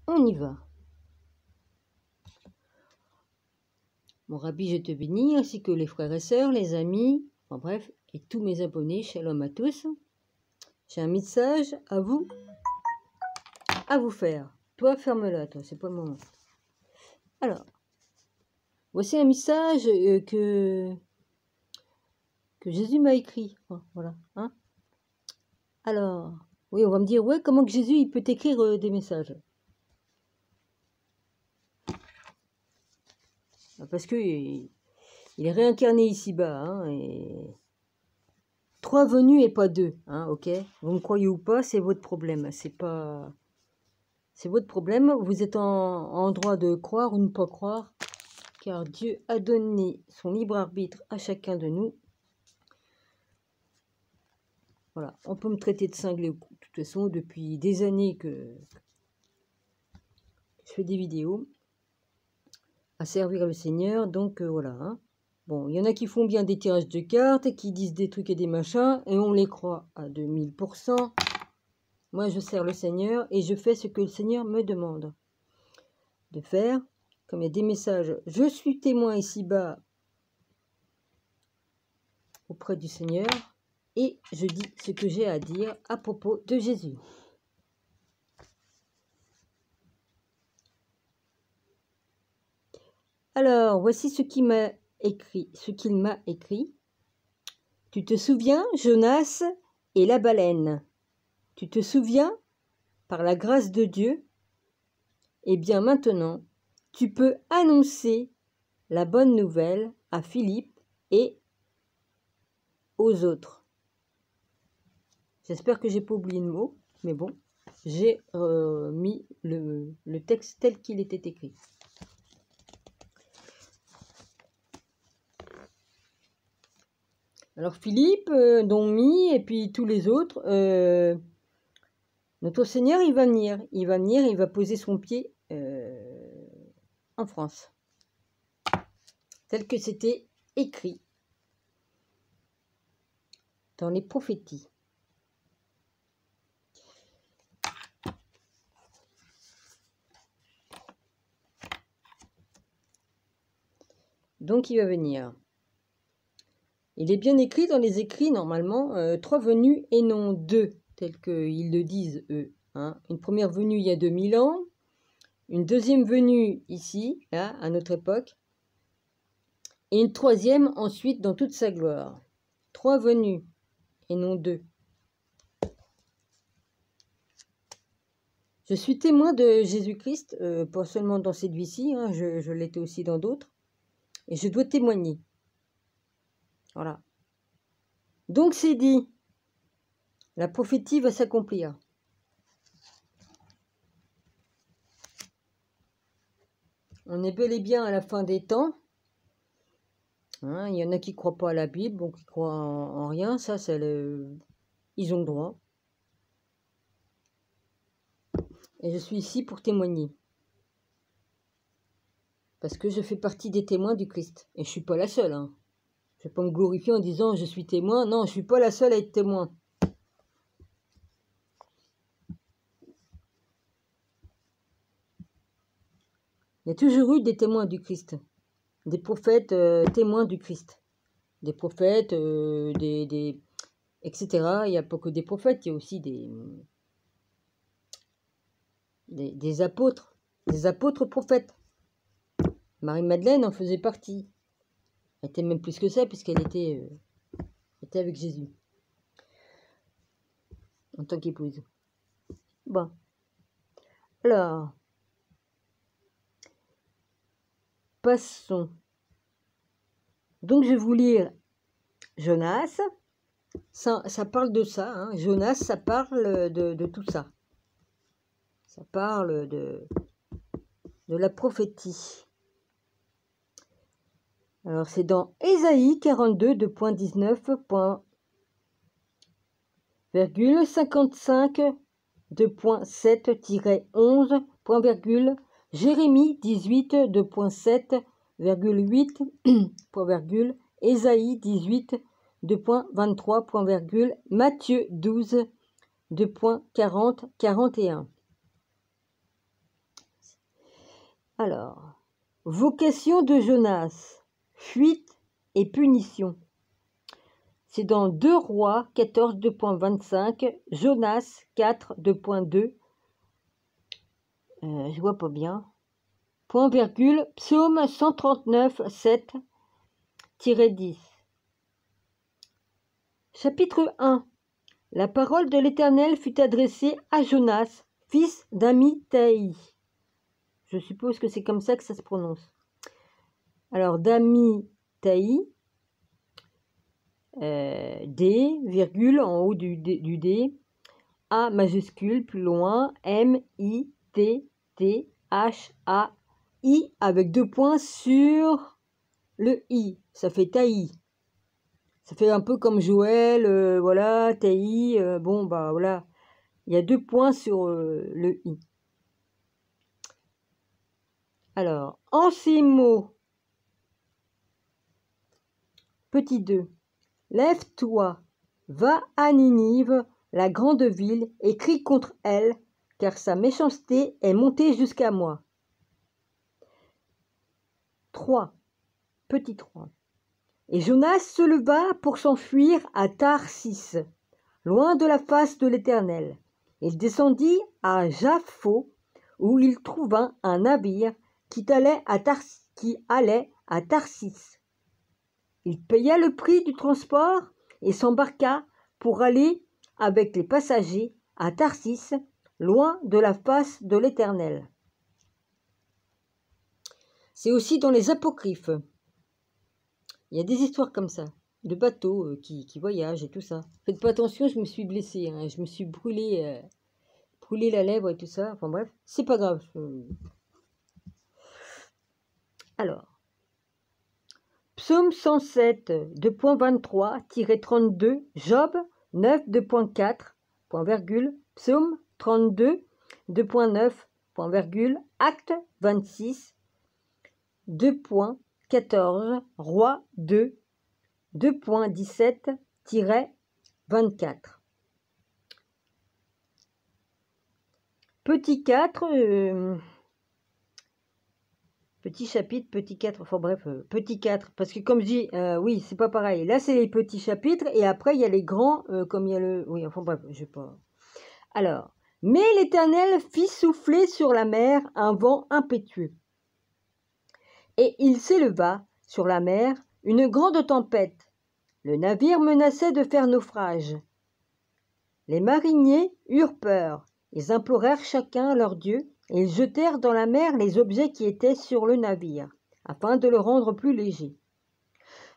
on y va. Mon Rabbi, je te bénis, ainsi que les frères et sœurs, les amis, en bref, et tous mes abonnés, shalom à tous. J'ai un message à vous faire. Toi, ferme-la, toi, c'est pas le moment. Alors, voici un message que Jésus m'a écrit. Oh, voilà, hein. Alors, oui, on va me dire, ouais, comment que Jésus, il peut écrire des messages? Parce que il est réincarné ici-bas, hein, et 3 venus et pas 2, hein, ok? Vous me croyez ou pas, c'est votre problème, c'est pas... C'est votre problème, vous êtes en droit de croire ou ne pas croire, car Dieu a donné son libre arbitre à chacun de nous. Voilà, on peut me traiter de cinglé, de toute façon, depuis des années que je fais des vidéos à servir le Seigneur, donc voilà, hein. Bon, il y en a qui font bien des tirages de cartes, qui disent des trucs et des machins, et on les croit à 2000%. Moi, je sers le Seigneur et je fais ce que le Seigneur me demande de faire. Comme il y a des messages, je suis témoin ici-bas auprès du Seigneur et je dis ce que j'ai à dire à propos de Jésus. Alors, voici ce qu'il m'a écrit. Tu te souviens, Jonas et la baleine? Tu te souviens, par la grâce de Dieu? Eh bien maintenant, tu peux annoncer la bonne nouvelle à Philippe et aux autres. J'espère que j'ai pas oublié de mot, mais bon, j'ai mis le texte tel qu'il était écrit. Alors Philippe, dont Mi, et puis tous les autres, notre Seigneur, il va venir, il va poser son pied en France, tel que c'était écrit dans les prophéties. Donc il va venir. Il est bien écrit dans les écrits, normalement, 3 venues et non 2, tels qu'ils le disent, eux. Hein. Une première venue il y a 2000 ans, une deuxième venue ici, là, à notre époque, et une troisième ensuite dans toute sa gloire. 3 venues et non 2. Je suis témoin de Jésus-Christ, pas seulement dans cette vie-ci, hein, je l'étais aussi dans d'autres, et je dois témoigner. Voilà. Donc c'est dit, la prophétie va s'accomplir. On est bel et bien à la fin des temps. Hein, il y en a qui ne croient pas à la Bible, donc qui croient en rien, ça c'est le... Ils ont le droit. Et je suis ici pour témoigner. Parce que je fais partie des témoins du Christ. Et je ne suis pas la seule. Hein. Je ne vais pas me glorifier en disant je suis témoin. Non, je ne suis pas la seule à être témoin. Il y a toujours eu des témoins du Christ. Des prophètes témoins du Christ. Des prophètes, etc. Il n'y a pas que des prophètes, il y a aussi des apôtres. Des apôtres prophètes. Marie-Madeleine en faisait partie. Elle était même plus que ça, puisqu'elle était avec Jésus. En tant qu'épouse. Bon. Alors. Passons. Donc, je vais vous lire Jonas. Ça parle de ça. Hein. Jonas, ça parle de tout ça. Ça parle de la prophétie. Alors, c'est dans Ésaïe 42, 2.19, 55.7-11, Jérémie 18, 2.7, Ésaïe 18, 2.23, Matthieu 12, 2.40, 41. Alors, vocation de Jonas, fuite et punition. C'est dans 2 Rois 14, 2.25, Jonas 4, 2.2. Je vois pas bien. Point virgule, psaume 139, 7-10. Chapitre 1. La parole de l'Éternel fut adressée à Jonas, fils d'Amittai. Je suppose que c'est comme ça que ça se prononce. Alors, d'Amittai, D, virgule, en haut du D, A majuscule, plus loin, M-I-T-T-H-A-I, avec 2 points sur le I. Ça fait Taï. Ça fait un peu comme Joël, voilà, Taï, bon, bah voilà. Il y a 2 points sur le I. Alors, en ces mots, petit 2, lève-toi, va à Ninive, la grande ville, et crie contre elle, car sa méchanceté est montée jusqu'à moi. 3, petit 3. Et Jonas se leva pour s'enfuir à Tarsis, loin de la face de l'Éternel. Il descendit à Jaffo, où il trouva un navire qui allait à Tarsis. Il paya le prix du transport et s'embarqua pour aller avec les passagers à Tarsis, loin de la face de l'Éternel. C'est aussi dans les apocryphes. Il y a des histoires comme ça, de bateaux qui voyagent et tout ça. Faites pas attention, je me suis blessée, hein, je me suis brûlé la lèvre et tout ça. Enfin bref, c'est pas grave. Alors, Psaume 107, 2.23-32, Job 9, 2.4, point virgule, Psaume 32, 2.9, point virgule, Acte 26, 2.14, Roi 2, 2.17-24. Petit 4, petit chapitre, petit 4, enfin bref, petit 4, parce que comme je dis, oui, c'est pas pareil. Là, c'est les petits chapitres, et après, il y a les grands, comme il y a le... Oui, enfin bref, je sais pas... Alors, mais l'Éternel fit souffler sur la mer un vent impétueux. Et il s'éleva sur la mer une grande tempête. Le navire menaçait de faire naufrage. Les mariniers eurent peur. Ils implorèrent chacun leur Dieu, et ils jetèrent dans la mer les objets qui étaient sur le navire, afin de le rendre plus léger.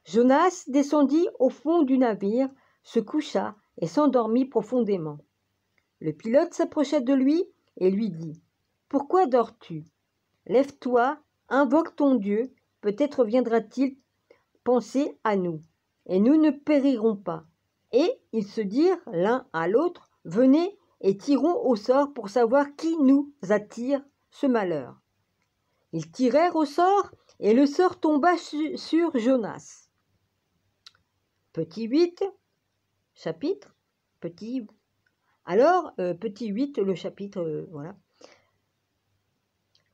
Jonas descendit au fond du navire, se coucha et s'endormit profondément. Le pilote s'approcha de lui et lui dit : « Pourquoi dors-tu ? Lève-toi, invoque ton Dieu, peut-être viendra-t-il penser à nous, et nous ne périrons pas. » Et ils se dirent l'un à l'autre : « Venez et tirons au sort pour savoir qui nous attire ce malheur. » Ils tirèrent au sort, et le sort tomba sur Jonas. Petit 8, chapitre, petit... Alors, petit 8, le chapitre, voilà.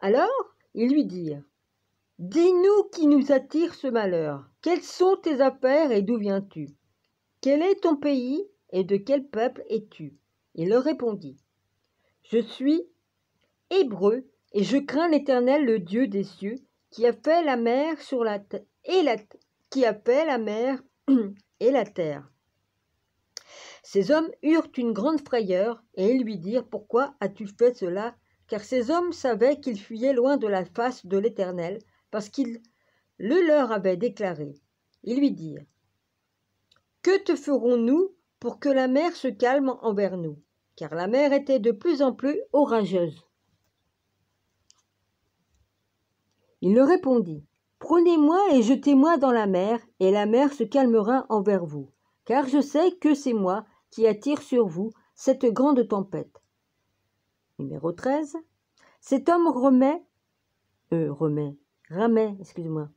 Alors, ils lui dirent : « Dis-nous qui nous attire ce malheur. Quelles sont tes affaires et d'où viens-tu ? Quel est ton pays et de quel peuple es-tu ? » Il leur répondit : « Je suis hébreu et je crains l'Éternel, le Dieu des cieux, qui a fait la mer qui a fait la mer et la terre. » Ces hommes eurent une grande frayeur et ils lui dirent : « Pourquoi as-tu fait cela ? » Car ces hommes savaient qu'ils fuyaient loin de la face de l'Éternel, parce qu'il le leur avait déclaré. Ils lui dirent : « Que te ferons-nous pour que la mer se calme envers nous ? » Car la mer était de plus en plus orageuse. Il leur répondit : « Prenez-moi et jetez-moi dans la mer, et la mer se calmera envers vous, car je sais que c'est moi qui attire sur vous cette grande tempête. » Numéro 13. Cet homme ramait, excuse-moi.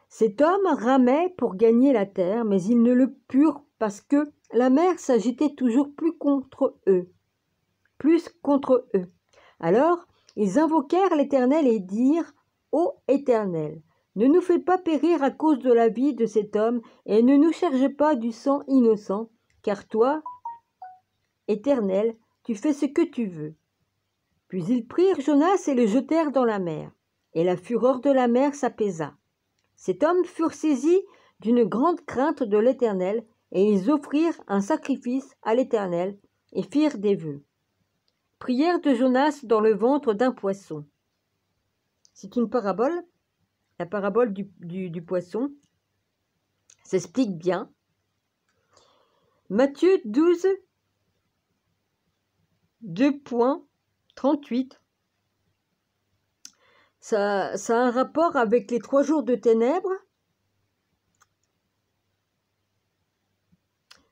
Cet homme ramait pour gagner la terre, mais ils ne le purent parce que la mer s'agitait toujours plus contre eux. Alors, Ils invoquèrent l'Éternel et dirent, Ô Éternel, ne nous fais pas périr à cause de la vie de cet homme, et ne nous charge pas du sang innocent, car toi, Éternel, tu fais ce que tu veux. Puis ils prirent Jonas et le jetèrent dans la mer, et la fureur de la mer s'apaisa. Cet homme furent saisis d'une grande crainte de l'Éternel, et ils offrirent un sacrifice à l'Éternel, et firent des vœux. Prière de Jonas dans le ventre d'un poisson. C'est une parabole, la parabole du poisson. S'explique bien. Matthieu 12, 2.38. Ça a un rapport avec les 3 jours de ténèbres.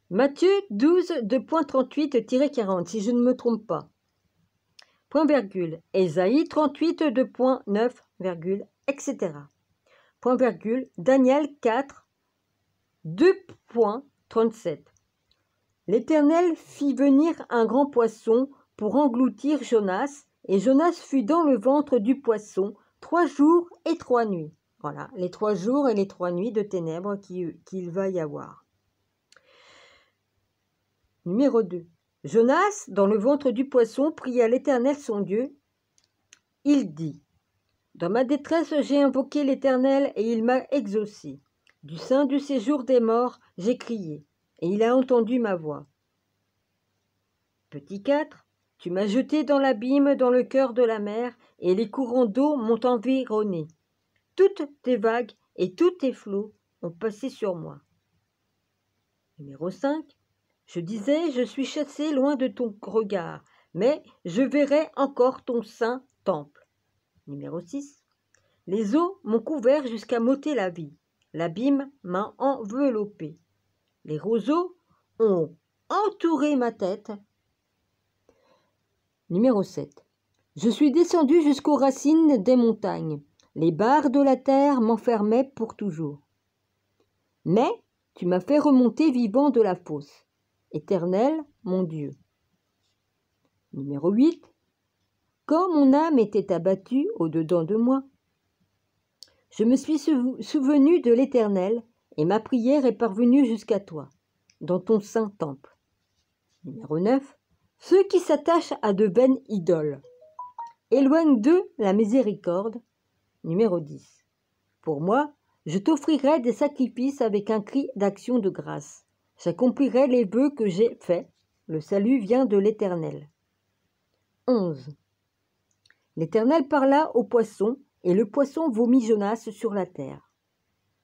Matthieu 12, 2.38-40, si je ne me trompe pas. Point virgule. Ésaïe 38, 2.9, virgule, etc. Point virgule. Daniel 4, 2.37. L'Éternel fit venir un grand poisson pour engloutir Jonas, et Jonas fut dans le ventre du poisson 3 jours et 3 nuits. Voilà, les 3 jours et les 3 nuits de ténèbres qu'il va y avoir. Numéro 2. Jonas, dans le ventre du poisson, pria l'Éternel son Dieu. Il dit, dans ma détresse, j'ai invoqué l'Éternel et il m'a exaucé. Du sein du séjour des morts, j'ai crié, et il a entendu ma voix. Petit 4. Tu m'as jeté dans l'abîme, dans le cœur de la mer, et les courants d'eau m'ont environné. Toutes tes vagues et tous tes flots ont passé sur moi. Numéro 5. Je disais, je suis chassé loin de ton regard, mais je verrai encore ton saint temple. Numéro 6. Les eaux m'ont couvert jusqu'à m'ôter la vie. L'abîme m'a enveloppé. Les roseaux ont entouré ma tête. Numéro 7. Je suis descendu jusqu'aux racines des montagnes. Les barres de la terre m'enfermaient pour toujours. Mais tu m'as fait remonter vivant de la fosse. Éternel, mon Dieu. Numéro 8. Quand mon âme était abattue au-dedans de moi, je me suis souvenu de l'Éternel, et ma prière est parvenue jusqu'à toi, dans ton saint temple. Numéro 9. Ceux qui s'attachent à de vaines idoles éloignent d'eux la miséricorde. Numéro 10. Pour moi, je t'offrirai des sacrifices avec un cri d'action de grâce. J'accomplirai les vœux que j'ai faits. Le salut vient de l'Éternel. 11. L'Éternel parla au poisson, et le poisson vomit Jonas sur la terre.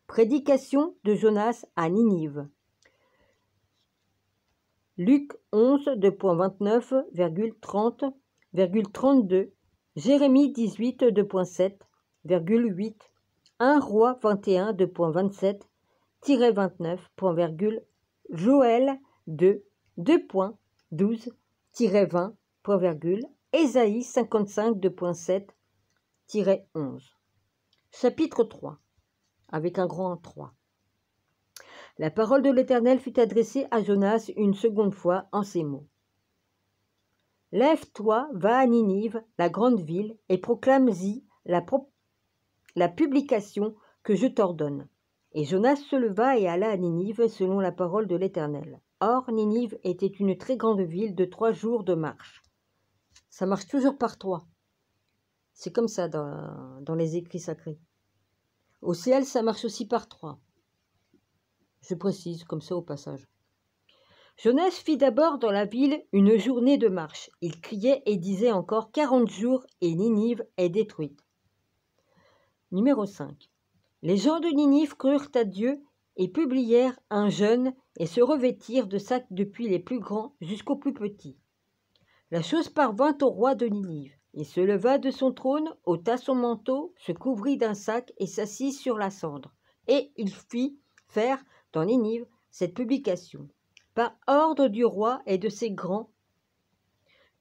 Prédication de Jonas à Ninive. Luc 11, 2.29,30,32. Jérémie 18, 2.7,8. 1 Roi 21, 2.27-29. Joël 2, 2.12-20. Ésaïe 55, 2.7-11. Chapitre 3, avec un grand 3. La parole de l'Éternel fut adressée à Jonas une seconde fois en ces mots. Lève-toi, va à Ninive, la grande ville, et proclame-y la publication que je t'ordonne. Et Jonas se leva et alla à Ninive selon la parole de l'Éternel. Or, Ninive était une très grande ville de 3 jours de marche. Ça marche toujours par 3. C'est comme ça dans les écrits sacrés. Au ciel, ça marche aussi par 3. Je précise comme ça au passage. Jonas fit d'abord dans la ville une journée de marche. Il criait et disait encore 40 jours et Ninive est détruite. Numéro 5. Les gens de Ninive crurent à Dieu et publièrent un jeûne et se revêtirent de sacs depuis les plus grands jusqu'aux plus petits. La chose parvint au roi de Ninive. Il se leva de son trône, ôta son manteau, se couvrit d'un sac et s'assit sur la cendre. Et il fit faire dans Ninive cette publication, par ordre du roi et de ses grands,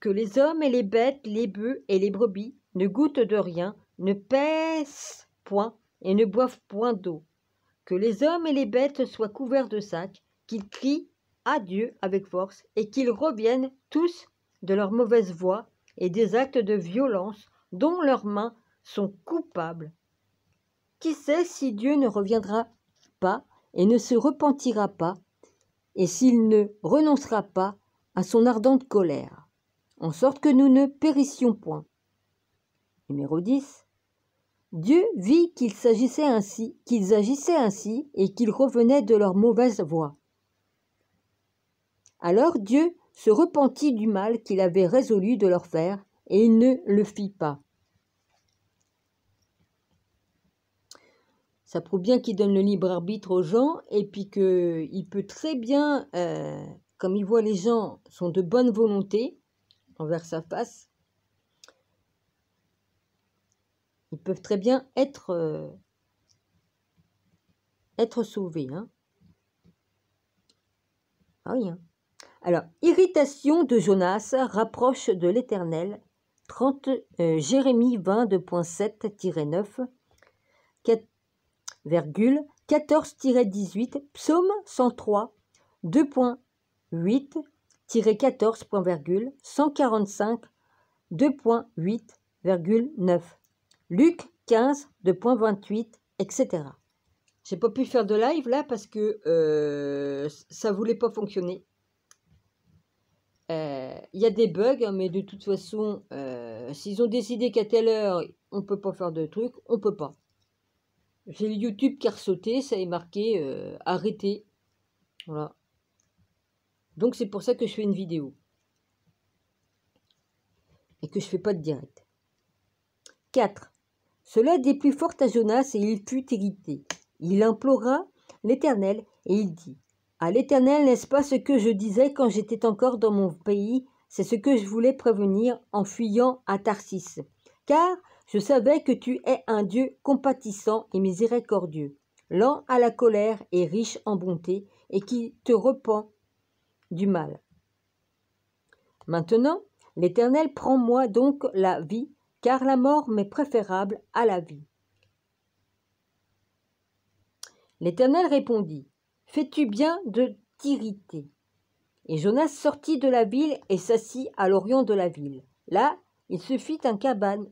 que les hommes et les bêtes, les bœufs et les brebis ne goûtent de rien, ne paissent point et ne boivent point d'eau, que les hommes et les bêtes soient couverts de sacs, qu'ils crient à Dieu avec force et qu'ils reviennent tous de leur mauvaise voie et des actes de violence dont leurs mains sont coupables. Qui sait si Dieu ne reviendra pas et ne se repentira pas, et s'il ne renoncera pas à son ardente colère, en sorte que nous ne périssions point. Numéro 10. Dieu vit qu'ils agissaient ainsi et qu'ils revenaient de leur mauvaise voie. Alors Dieu se repentit du mal qu'il avait résolu de leur faire, et il ne le fit pas. Ça prouve bien qu'il donne le libre arbitre aux gens, et puis qu'il peut très bien, comme il voit les gens sont de bonne volonté envers sa face, ils peuvent très bien être sauvés. Hein. Ah oui, hein. Alors, irritation de Jonas rapproche de l'Éternel, Jérémie 22.7-9, 14-18, Psaume 103, 2.8-14, 145, 2.8,9, Luc 15, 2.28, etc. J'ai pas pu faire de live là parce que ça voulait pas fonctionner. Il y a des bugs, mais de toute façon, s'ils ont décidé qu'à telle heure, on peut pas faire de trucs, on peut pas. J'ai le YouTube qui a ressauté, ça est marqué arrêté. Voilà. Donc c'est pour ça que je fais une vidéo. Et que je fais pas de direct. 4. Cela déplut fort à Jonas et il fut irrité. Il implora l'Éternel et il dit: à l'Éternel, n'est-ce pas ce que je disais quand j'étais encore dans mon pays? C'est ce que je voulais prévenir en fuyant à Tarsis. Car je savais que tu es un Dieu compatissant et miséricordieux, lent à la colère et riche en bonté, et qui te repent du mal. Maintenant, l'Éternel, prends-moi donc la vie, car la mort m'est préférable à la vie. L'Éternel répondit: fais-tu bien de t'irriter? Et Jonas sortit de la ville et s'assit à l'orient de la ville. Là, il se fit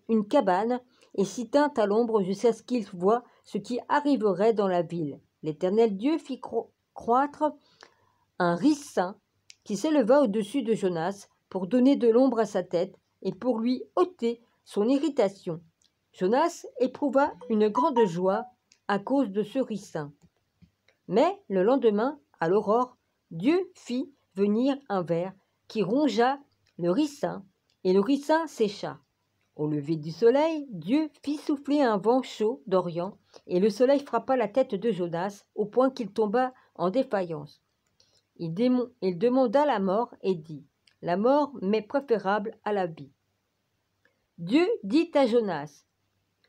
une cabane et s'y tint à l'ombre jusqu'à ce qu'il voie ce qui arriverait dans la ville. L'Éternel Dieu fit croître un ricin qui s'éleva au-dessus de Jonas pour donner de l'ombre à sa tête et pour lui ôter son irritation. Jonas éprouva une grande joie à cause de ce ricin. Mais le lendemain, à l'aurore, Dieu fit venir un ver qui rongea le ricin, et le ricin sécha. Au lever du soleil, Dieu fit souffler un vent chaud d'Orient, et le soleil frappa la tête de Jonas au point qu'il tomba en défaillance. Il demanda la mort et dit: la mort m'est préférable à la vie. Dieu dit à Jonas: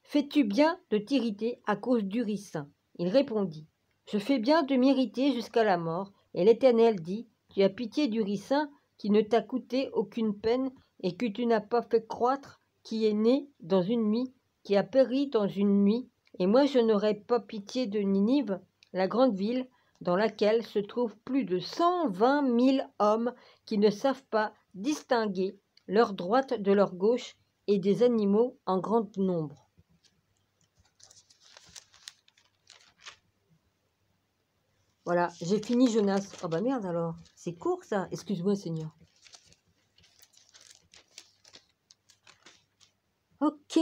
fais-tu bien de t'irriter à cause du ricin? Il répondit: je fais bien de m'irriter jusqu'à la mort. Et l'Éternel dit: tu as pitié du ricin qui ne t'a coûté aucune peine et que tu n'as pas fait croître, qui est né dans une nuit, qui a péri dans une nuit. Et moi je n'aurai pas pitié de Ninive, la grande ville, dans laquelle se trouvent plus de 120 000 hommes qui ne savent pas distinguer leur droite de leur gauche, et des animaux en grand nombre. Voilà, j'ai fini Jonas. Oh bah merde alors, c'est court ça. Excuse-moi Seigneur. Ok,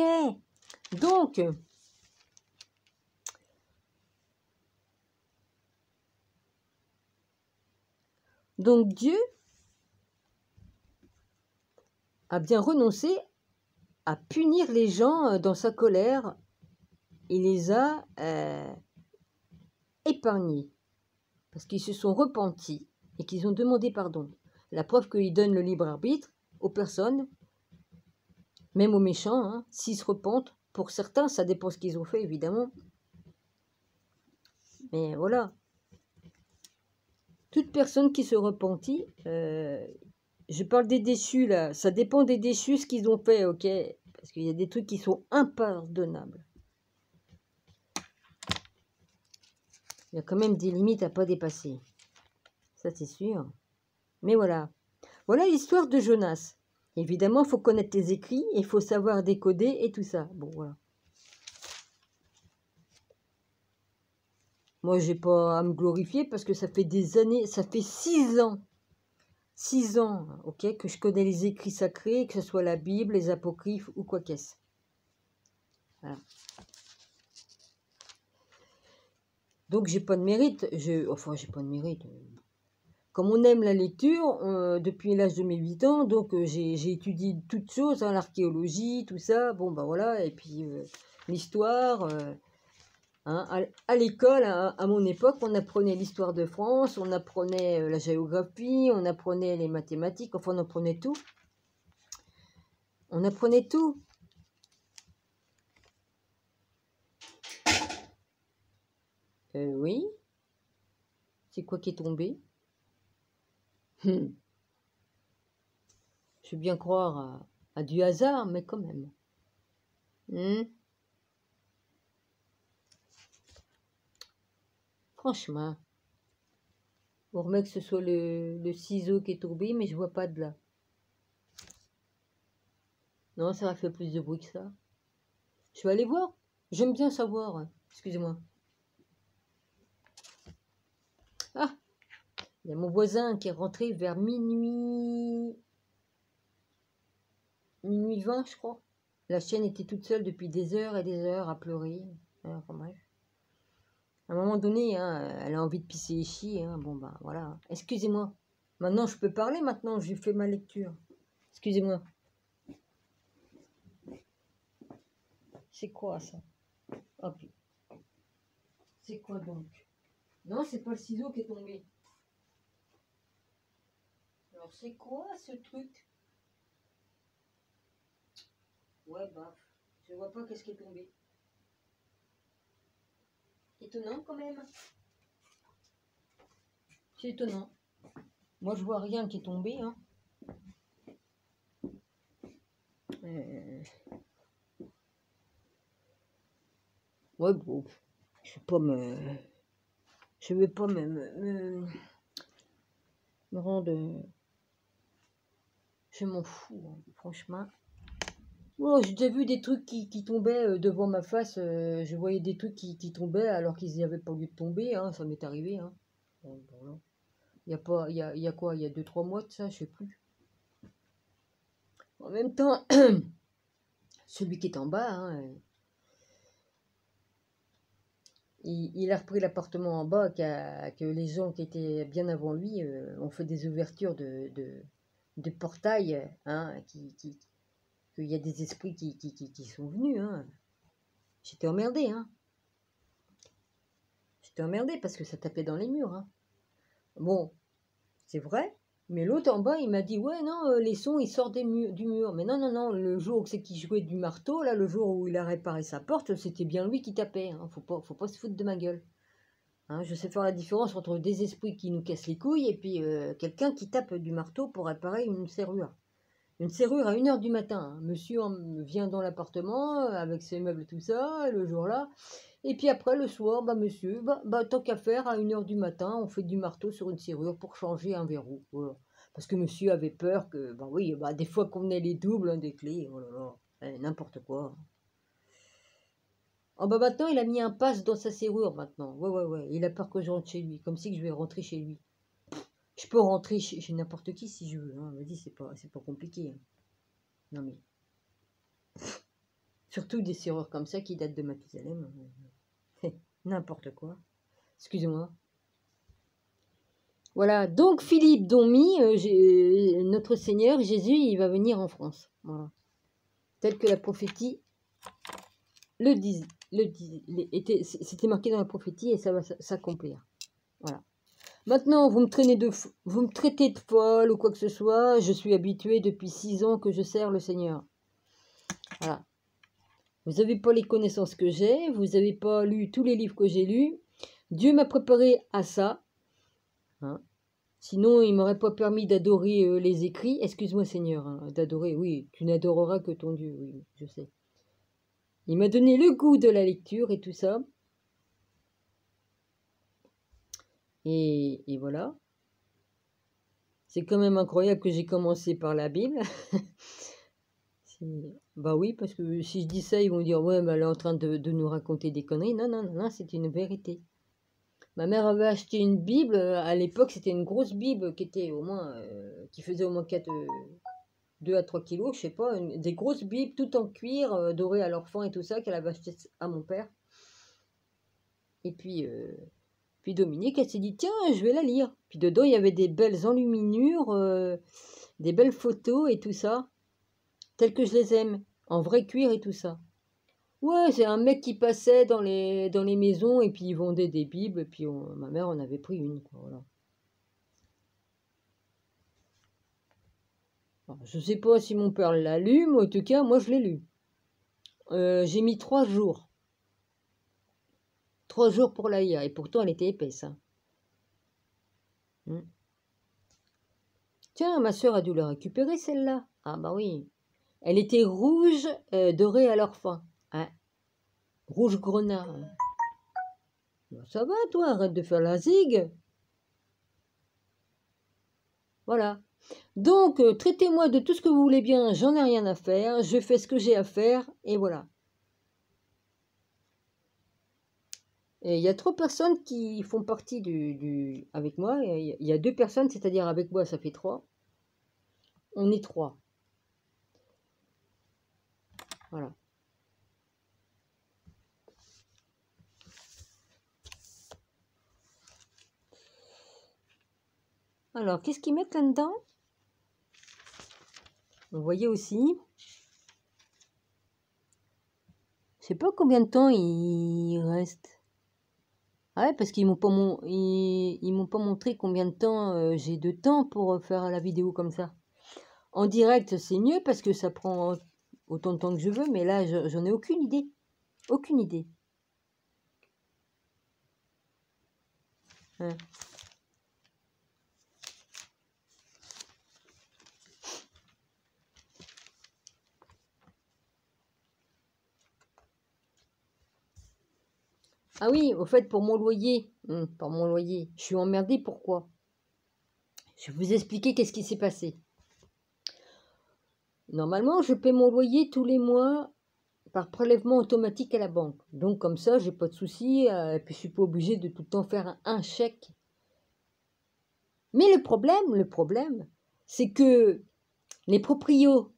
donc Dieu a bien renoncé à punir les gens dans sa colère. Il les a épargnés parce qu'ils se sont repentis et qu'ils ont demandé pardon. La preuve qu'il donne le libre arbitre aux personnes, même aux méchants, hein, s'ils se repentent. Pour certains, ça dépend ce qu'ils ont fait, évidemment. Mais voilà. Toute personne qui se repentit, je parle des déchus, là. Ça dépend des déchus, ce qu'ils ont fait, ok? Parce qu'il y a des trucs qui sont impardonnables. Il y a quand même des limites à pas dépasser. Ça, c'est sûr. Mais voilà. Voilà l'histoire de Jonas. Évidemment, il faut connaître tes écrits, il faut savoir décoder et tout ça. Bon, voilà. Moi, j'ai pas à me glorifier parce que ça fait des années, ça fait 6 ans, ok, que je connais les écrits sacrés, que ce soit la Bible, les apocryphes ou quoi qu'est-ce. Voilà. Donc, j'ai pas de mérite. Enfin, j'ai pas de mérite. Comme on aime la lecture, depuis l'âge de mes 8 ans, donc j'ai étudié toutes choses, hein, l'archéologie, tout ça, bon, ben voilà, et puis l'histoire. Hein, à l'école, à mon époque, on apprenait l'histoire de France, on apprenait la géographie, on apprenait les mathématiques, enfin, on apprenait tout. On apprenait tout. Oui. C'est quoi qui est tombé? Je veux bien croire à du hasard, mais quand même. Franchement. On remet que ce soit le ciseau qui est tombé, mais je vois pas de là. Non, ça va faire plus de bruit que ça. Je vais aller voir. J'aime bien savoir. Excusez-moi. Ah, il y a mon voisin qui est rentré vers minuit 20, je crois. La chienne était toute seule depuis des heures et des heures à pleurer. Enfin bref. À un moment donné, hein, elle a envie de pisser et chier. Hein. Bon, ben voilà. Excusez-moi. Maintenant, je peux parler. Maintenant, j'ai fait ma lecture. Excusez-moi. C'est quoi ça? Hop. C'est quoi donc? Non, c'est pas le ciseau qui est tombé. Alors, c'est quoi ce truc? Ouais, bah, je vois pas qu'est-ce qui est tombé. Étonnant quand même. C'est étonnant. Moi, je vois rien qui est tombé. Hein. Ouais, bon, je vais pas me... Je vais pas me rendre... Je m'en fous, hein, franchement. Oh, j'ai déjà vu des trucs qui tombaient devant ma face. Je voyais des trucs qui tombaient alors qu'ils n'y avaient pas lieu de tomber. Hein, ça m'est arrivé. Hein. Bon, voilà. Il y a quoi? Il y a 2-3 mois de ça, je sais plus. En même temps, celui qui est en bas, hein, il a repris l'appartement en bas, que les gens qui étaient bien avant lui ont fait des ouvertures de portails, hein, qu'il y a des esprits qui sont venus. Hein. J'étais emmerdé, hein. J'étais emmerdé parce que ça tapait dans les murs. Hein. Bon, c'est vrai, mais l'autre en bas, il m'a dit, ouais, non, les sons, ils sortent du mur. Mais non, non, non, le jour où c'est qu'il jouait du marteau, là, le jour où il a réparé sa porte, c'était bien lui qui tapait. Hein. Faut pas se foutre de ma gueule. Hein, je sais faire la différence entre des esprits qui nous cassent les couilles et puis quelqu'un qui tape du marteau pour réparer une serrure. Une serrure à 1h du matin. Hein. Monsieur vient dans l'appartement avec ses meubles et tout ça, le jour-là. Et puis après, le soir, bah monsieur, tant qu'à faire, à 1h du matin, on fait du marteau sur une serrure pour changer un verrou. Voilà. Parce que monsieur avait peur que, bah oui, des fois qu'on venait les doubles, hein, des clés, oh là là, n'importe quoi. Oh bah maintenant, il a mis un passe dans sa serrure maintenant. Ouais, ouais, ouais. Il a peur que je rentre chez lui, comme si je vais rentrer chez lui. Je peux rentrer chez n'importe qui si je veux. Hein. Vas-y, c'est pas compliqué. Hein. Non mais. Surtout des serrures comme ça qui datent de Mathusalem. N'importe quoi. Excusez-moi. Voilà. Donc Philippe Domi, notre Seigneur Jésus, il va venir en France. Voilà. Tel que la prophétie le dit. C'était marqué dans la prophétie et ça va s'accomplir. Voilà. Maintenant, vous me traitez de folle ou quoi que ce soit. Je suis habitué depuis 6 ans que je sers le Seigneur. Voilà. Vous n'avez pas les connaissances que j'ai. Vous n'avez pas lu tous les livres que j'ai lus. Dieu m'a préparé à ça. Hein. Sinon, il ne m'aurait pas permis d'adorer les écrits. Excuse-moi, Seigneur, hein, d'adorer. Oui, tu n'adoreras que ton Dieu. Oui, je sais. Il m'a donné le goût de la lecture et tout ça. Et voilà. C'est quand même incroyable que j'ai commencé par la Bible. Bah oui, parce que si je dis ça, ils vont dire, ouais, mais elle est en train de nous raconter des conneries. Non, non, non, non, c'est une vérité. Ma mère avait acheté une Bible, à l'époque, c'était une grosse Bible qui était au moins, qui faisait au moins 2 à 3 kilos, je sais pas, des grosses Bibles, tout en cuir, dorées à l'orphan et tout ça, qu'elle avait acheté à mon père. Et puis Dominique, elle s'est dit, tiens, je vais la lire. Puis dedans, il y avait des belles enluminures, des belles photos et tout ça, telles que je les aime, en vrai cuir et tout ça. Ouais, c'est un mec qui passait dans les maisons et puis il vendait des bibles. Et puis ma mère en avait pris une, quoi, voilà. Alors, je sais pas si mon père l'a lu, mais en tout cas, moi je l'ai lu. J'ai mis 3 jours. 3 jours pour la lire. Et pourtant, elle était épaisse, hein. Tiens, ma soeur a dû la récupérer, celle-là. Ah bah oui. Elle était rouge, dorée à leur fin. Hein. Rouge grenat. Hein. Bah, ça va, toi, arrête de faire la zig. Voilà. Donc, traitez-moi de tout ce que vous voulez bien, j'en ai rien à faire, je fais ce que j'ai à faire, et voilà. Et il y a 3 personnes qui font partie avec moi, il y a 2 personnes, c'est-à-dire avec moi, ça fait 3. On est 3. Voilà. Alors, qu'est-ce qu'ils mettent là-dedans? Vous voyez aussi. Je sais pas combien de temps il reste. Ah ouais, parce qu'ils m'ont pas, ils m'ont pas montré combien de temps j'ai de temps pour faire la vidéo comme ça. En direct, c'est mieux parce que ça prend autant de temps que je veux, mais là, j'en ai aucune idée. Aucune idée. Hein. Ah oui, au fait, pour mon loyer, je suis emmerdée, pourquoi? Je vais vous expliquer qu'est-ce qui s'est passé. Normalement, je paie mon loyer tous les mois par prélèvement automatique à la banque. Donc comme ça, j'ai pas de souci, et puis je suis pas obligée de tout le temps faire un chèque. Mais le problème, c'est que les proprios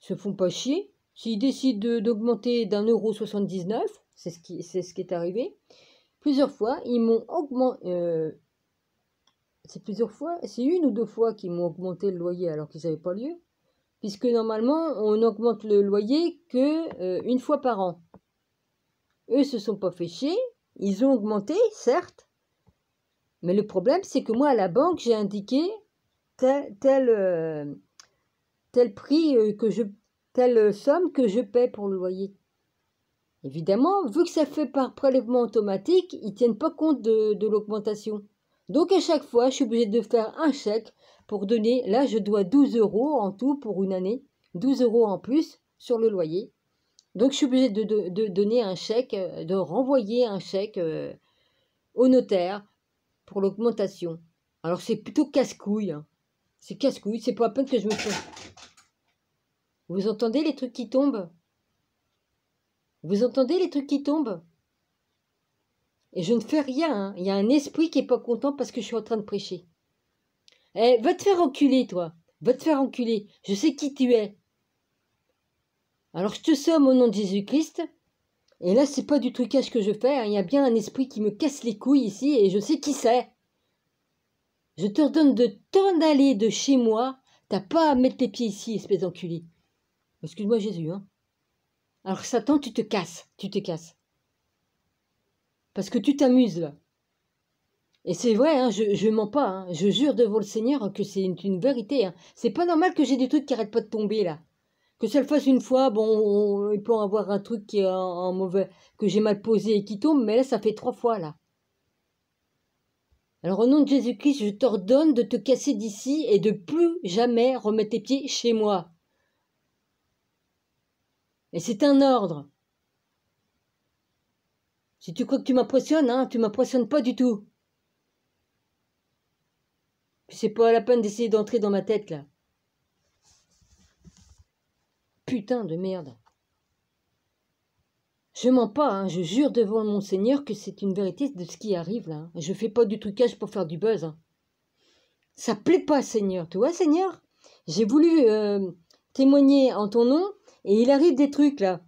se font pas chier. S'ils décident d'augmenter d'1,79 €, c'est ce qui est arrivé. Plusieurs fois, ils m'ont augmenté. C'est 1 ou 2 fois qu'ils m'ont augmenté le loyer alors qu'ils n'avaient pas lieu. Puisque normalement, on augmente le loyer que 1 fois par an. Eux se sont pas fait chier. Ils ont augmenté, certes. Mais le problème, c'est que moi, à la banque, j'ai indiqué tel prix telle somme que je paie pour le loyer. Évidemment, vu que ça fait par prélèvement automatique, ils ne tiennent pas compte de l'augmentation. Donc à chaque fois, je suis obligée de faire un chèque pour donner, là je dois 12 € en tout pour une année, 12 € en plus sur le loyer. Donc je suis obligée de donner un chèque, de renvoyer un chèque au notaire pour l'augmentation. Alors c'est plutôt casse-couille, hein. C'est casse-couille, c'est pas la peine que je me fasse. Vous entendez les trucs qui tombent? Vous entendez les trucs qui tombent? Et je ne fais rien, hein. Il y a un esprit qui est pas content parce que je suis en train de prêcher. Eh, va te faire enculer, toi. Va te faire enculer. Je sais qui tu es. Alors, je te somme au nom de Jésus-Christ. Et là, c'est pas du trucage que je fais, hein. Il y a bien un esprit qui me casse les couilles ici et je sais qui c'est. Je te redonne de t'en aller de chez moi. T'as pas à mettre tes pieds ici, espèce d'enculé. Excuse-moi, Jésus, hein. Alors, Satan, tu te casses. Tu te casses. Parce que tu t'amuses, là. Et c'est vrai, hein, je mens pas, hein, je jure devant le Seigneur que c'est une vérité. Hein. C'est pas normal que j'ai des trucs qui arrêtent pas de tomber là. Que ça le fasse une fois, bon, il peut en avoir un truc qui est en mauvais, que j'ai mal posé et qui tombe, mais là ça fait 3 fois là. Alors au nom de Jésus-Christ, je t'ordonne de te casser d'ici et de plus jamais remettre tes pieds chez moi. Et c'est un ordre. Si tu crois que tu m'impressionnes, hein, tu m'impressionnes pas du tout. C'est pas la peine d'essayer d'entrer dans ma tête, là. Putain de merde. Je mens pas, hein, je jure devant mon Seigneur que c'est une vérité de ce qui arrive, là. Je fais pas du trucage pour faire du buzz, hein. Ça plaît pas, Seigneur. Tu vois, Seigneur? J'ai voulu témoigner en ton nom, et il arrive des trucs, là.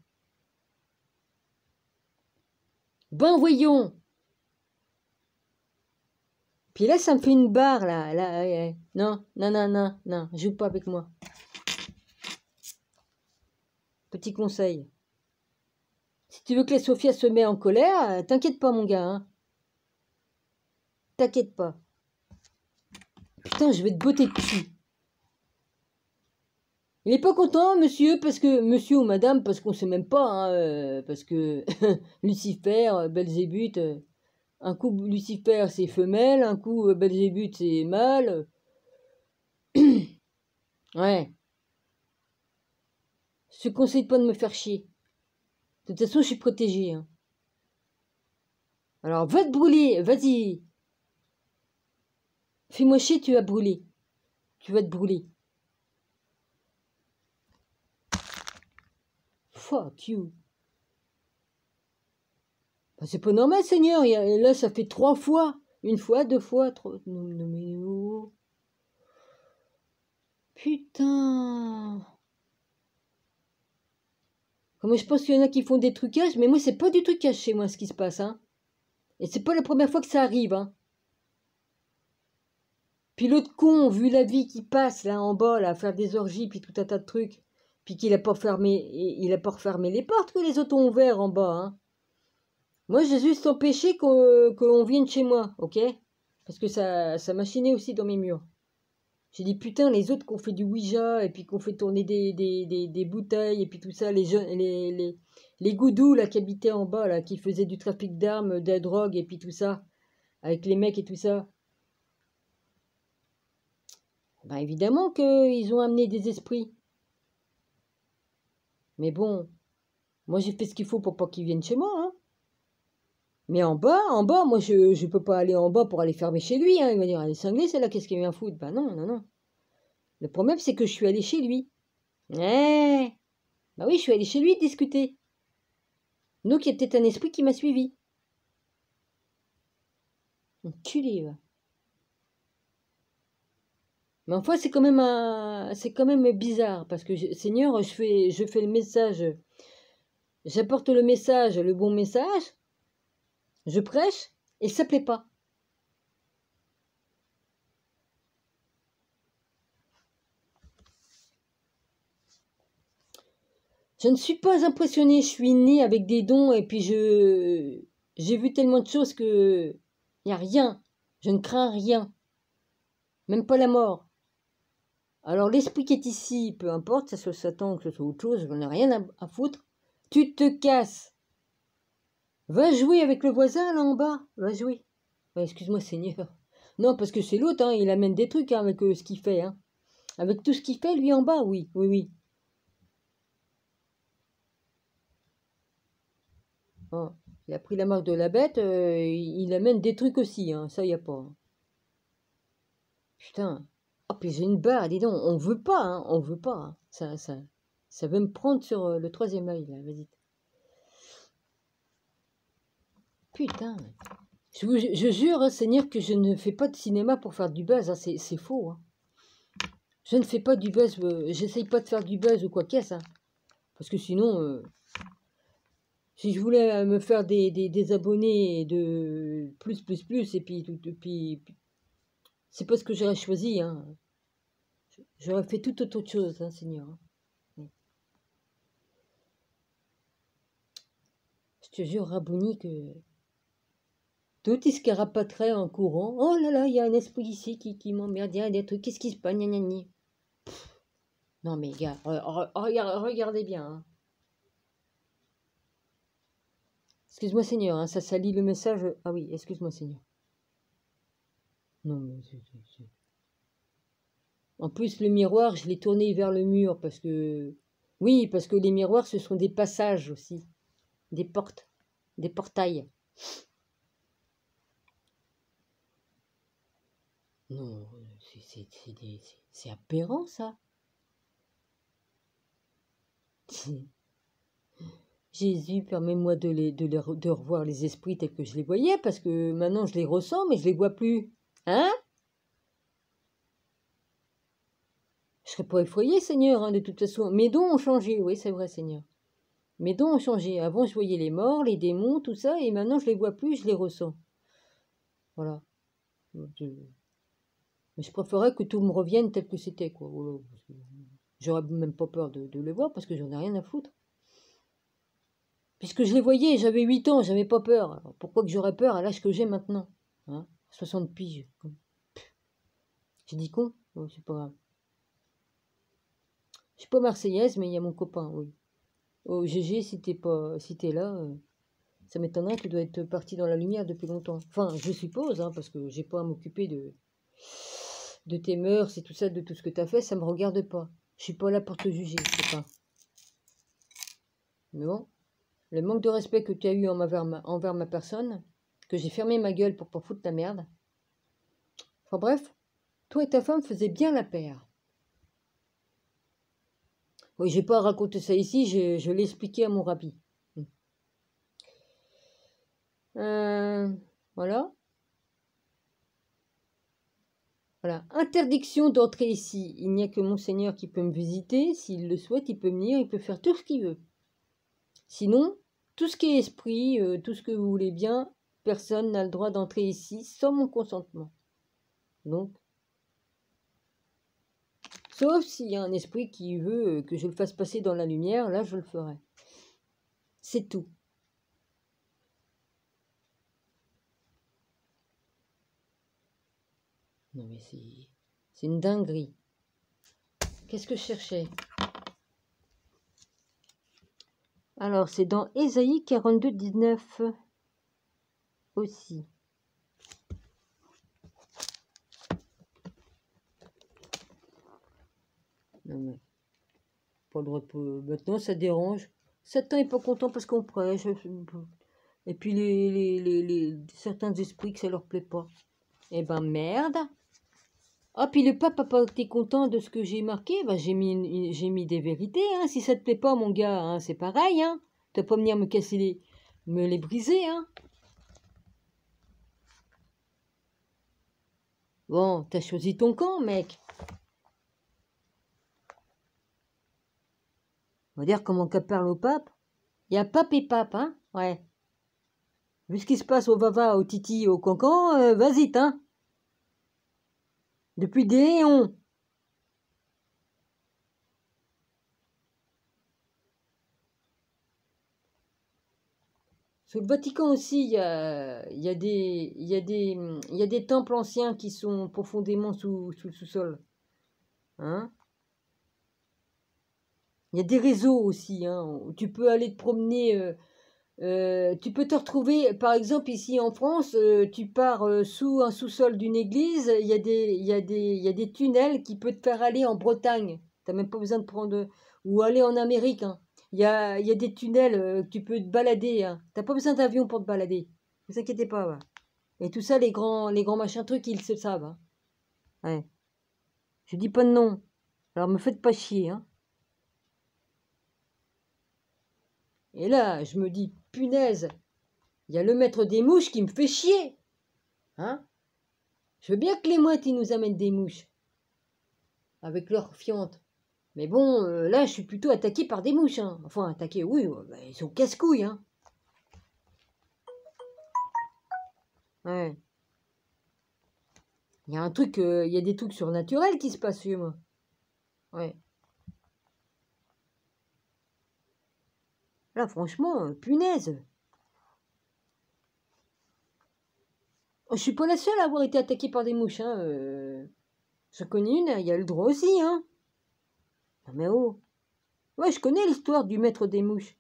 Ben voyons. Puis là, ça me fait une barre, là. Non, non, non, non, non, joue pas avec moi. Petit conseil. Si tu veux que la Sophia se mette en colère, t'inquiète pas, mon gars. Hein. T'inquiète pas. Putain, je vais te botter dessus. Il est pas content, monsieur, parce que... Monsieur ou madame, parce qu'on sait même pas, hein, parce que... Lucifer, Belzébuth... un coup, Lucifer, c'est femelle, un coup, Belzébuth, c'est mâle. Ouais. Je te conseille pas de me faire chier. De toute façon, je suis protégé. Hein. Alors, va te brûler, vas-y. Fais-moi chier, tu vas brûler. Tu vas te brûler. Fuck you. Ben, c'est pas normal, Seigneur. Là, ça fait 3 fois. 1 fois, 2 fois, 3... Non. Putain. Comme je pense qu'il y en a qui font des trucages, mais moi, c'est pas du trucage chez moi, ce qui se passe, hein. Et c'est pas la première fois que ça arrive, hein. Puis l'autre con, vu la vie qui passe, là, en bas, là, à faire des orgies, puis tout un tas de trucs, puis qu'il a pas fermé, les portes que les autres ont ouvertes en bas, hein. Moi, j'ai juste empêché qu'on vienne chez moi, ok? Parce que ça machinait aussi dans mes murs. J'ai dit, putain, les autres qu'on fait du Ouija, et puis qu'on fait tourner des bouteilles, et puis tout ça, les goudous, là, qui habitaient en bas, là, qui faisaient du trafic d'armes, de la drogue, et puis tout ça, avec les mecs et tout ça. Ben, évidemment qu'ils ont amené des esprits. Mais bon, moi, j'ai fait ce qu'il faut pour pas qu'ils viennent chez moi, hein. Mais en bas, moi, je peux pas aller en bas pour aller fermer chez lui, hein. Il va dire, elle est cinglée, celle-là, qu'est-ce qu'elle vient foutre? Ben non. Le problème, c'est que je suis allé chez lui. Eh, bah oui, je suis allé chez lui discuter. Donc, il y a peut-être un esprit qui m'a suivi. Enculé, va. Mais enfin, c'est quand même bizarre, parce que, Seigneur, je fais le message, j'apporte le message, le bon message, je prêche, et ça plaît pas. Je ne suis pas impressionnée, je suis née avec des dons et puis j'ai vu tellement de choses que il n'y a rien, je ne crains rien, même pas la mort. Alors l'esprit qui est ici, peu importe, que ce soit Satan, que ce soit autre chose, je n'en ai rien à foutre. Tu te casses. Va jouer avec le voisin là en bas, va jouer. Excuse-moi Seigneur. Non, parce que c'est l'autre, hein, il amène des trucs hein, avec ce qu'il fait. Hein. Avec tout ce qu'il fait, lui en bas, oui. Oh, il a pris la marque de la bête, il amène des trucs aussi, hein, ça y a pas. Putain. Oh, puis j'ai une barre, dis donc, on veut pas, hein, on veut pas. Hein. Ça veut me prendre sur le 3e œil, là, vas-y. Putain. Je jure, hein, Seigneur, que je ne fais pas de cinéma pour faire du buzz, hein, c'est faux. Hein. Je ne fais pas du buzz, j'essaye pas de faire du buzz ou quoi qu'est-ce, hein, parce que sinon... si je voulais me faire des abonnés de plus, et puis c'est pas ce que j'aurais choisi, hein. J'aurais fait tout autre chose, hein, Seigneur. Je te jure, Rabouni, que tout il se carapaterait en courant. Oh là là, il y a un esprit ici qui m'emmerde, il y a des trucs, qu'est-ce qui se passe, gna. Non mais gars, regardez bien, hein. Excuse-moi, Seigneur, hein, ça salit le message. Ah oui, excuse-moi, Seigneur. Non, mais en plus, le miroir, je l'ai tourné vers le mur parce que... Oui, parce que les miroirs, ce sont des passages aussi. Des portes. Des portails. Non, c'est aberrant, ça. Jésus, permets-moi de revoir les esprits tels que je les voyais, parce que maintenant je les ressens, mais je les vois plus. Hein? Je serais pas effrayé, Seigneur, hein, de toute façon. Mes dons ont changé, oui, c'est vrai, Seigneur. Mes dons ont changé. Avant, je voyais les morts, les démons, tout ça, et maintenant, je les vois plus, je les ressens. Voilà. Mais je préférerais que tout me revienne tel que c'était, quoi. Voilà. J'aurais même pas peur de le voir, parce que j'en ai rien à foutre. Puisque je les voyais, j'avais 8 ans, j'avais pas peur. Alors, pourquoi que j'aurais peur à l'âge que j'ai maintenant, hein? 60 piges. J'ai dit con? Oh, c'est pas grave. Je suis pas marseillaise, mais il y a mon copain, oui. Oh, GG, si t'es là, ça m'étonnerait que tu dois être parti dans la lumière depuis longtemps. Enfin, je suppose, hein, parce que j'ai pas à m'occuper de tes mœurs et tout ça, de tout ce que t'as fait, ça me regarde pas. Je suis pas là pour te juger, copain. Mais bon, le manque de respect que tu as eu envers ma personne, que j'ai fermé ma gueule pour pas foutre ta merde. Enfin bref, toi et ta femme faisaient bien la paire. Oui, j'ai pas raconté ça ici, je l'ai expliqué à mon rabbi. Voilà. Voilà. Interdiction d'entrer ici. Il n'y a que Monseigneur qui peut me visiter. S'il le souhaite, il peut venir, il peut faire tout ce qu'il veut. Sinon, tout ce qui est esprit, tout ce que vous voulez bien, personne n'a le droit d'entrer ici sans mon consentement. Donc, sauf s'il y a un esprit qui veut que je le fasse passer dans la lumière, là je le ferai. C'est tout. Non mais c'est une dinguerie. Qu'est-ce que je cherchais? Alors, c'est dans Ésaïe 42, 19 aussi. Non mais, pas le droit de... Maintenant, ça dérange. Satan est pas content parce qu'on prêche. Et puis, certains esprits que ça leur plaît pas. Eh ben, merde. Ah, puis le pape a pas été content de ce que j'ai marqué. Ben, j'ai mis des vérités, hein. Si ça te plaît pas, mon gars, hein, c'est pareil, hein. T'as pas venir me casser me les briser, hein. Bon, t'as choisi ton camp, mec. On va dire comment qu'elle parle au pape. Il y a pape et pape, hein. Ouais. Vu ce qui se passe au Vava, au Titi, au Cancan, vas-y, hein. Depuis des éons. Sous le Vatican aussi, il y a des temples anciens qui sont profondément sous le sous-sol. Hein? Il y a des réseaux aussi, hein, où tu peux aller te promener. Tu peux te retrouver, par exemple, ici en France, tu pars sous un sous-sol d'une église, il y a des tunnels qui peuvent te faire aller en Bretagne. Tu n'as même pas besoin de prendre... Ou aller en Amérique. Hein. Il y a des tunnels que tu peux te balader. Hein. Tu n'as pas besoin d'avion pour te balader. Ne vous inquiétez pas. Ouais. Et tout ça, les grands machins trucs, ils se savent. Hein. Ouais. Je dis pas de nom. Alors me faites pas chier. Hein. Et là, je me dis, punaise, il y a le maître des mouches qui me fait chier. Hein? Je veux bien que les mouettes, ils nous amènent des mouches. Avec leurs fientes. Mais bon, là, je suis plutôt attaqué par des mouches. Hein. Enfin, attaqué, oui, bah, ils sont casse-couilles. Hein. Ouais. Il y a un truc, il y a des trucs surnaturels qui se passent chez moi. Ouais. Là, franchement, punaise. Oh, je suis pas la seule à avoir été attaquée par des mouches. Hein. J'en connais une, il y a le droit aussi. Hein. Non mais oh. Ouais, je connais l'histoire du maître des mouches.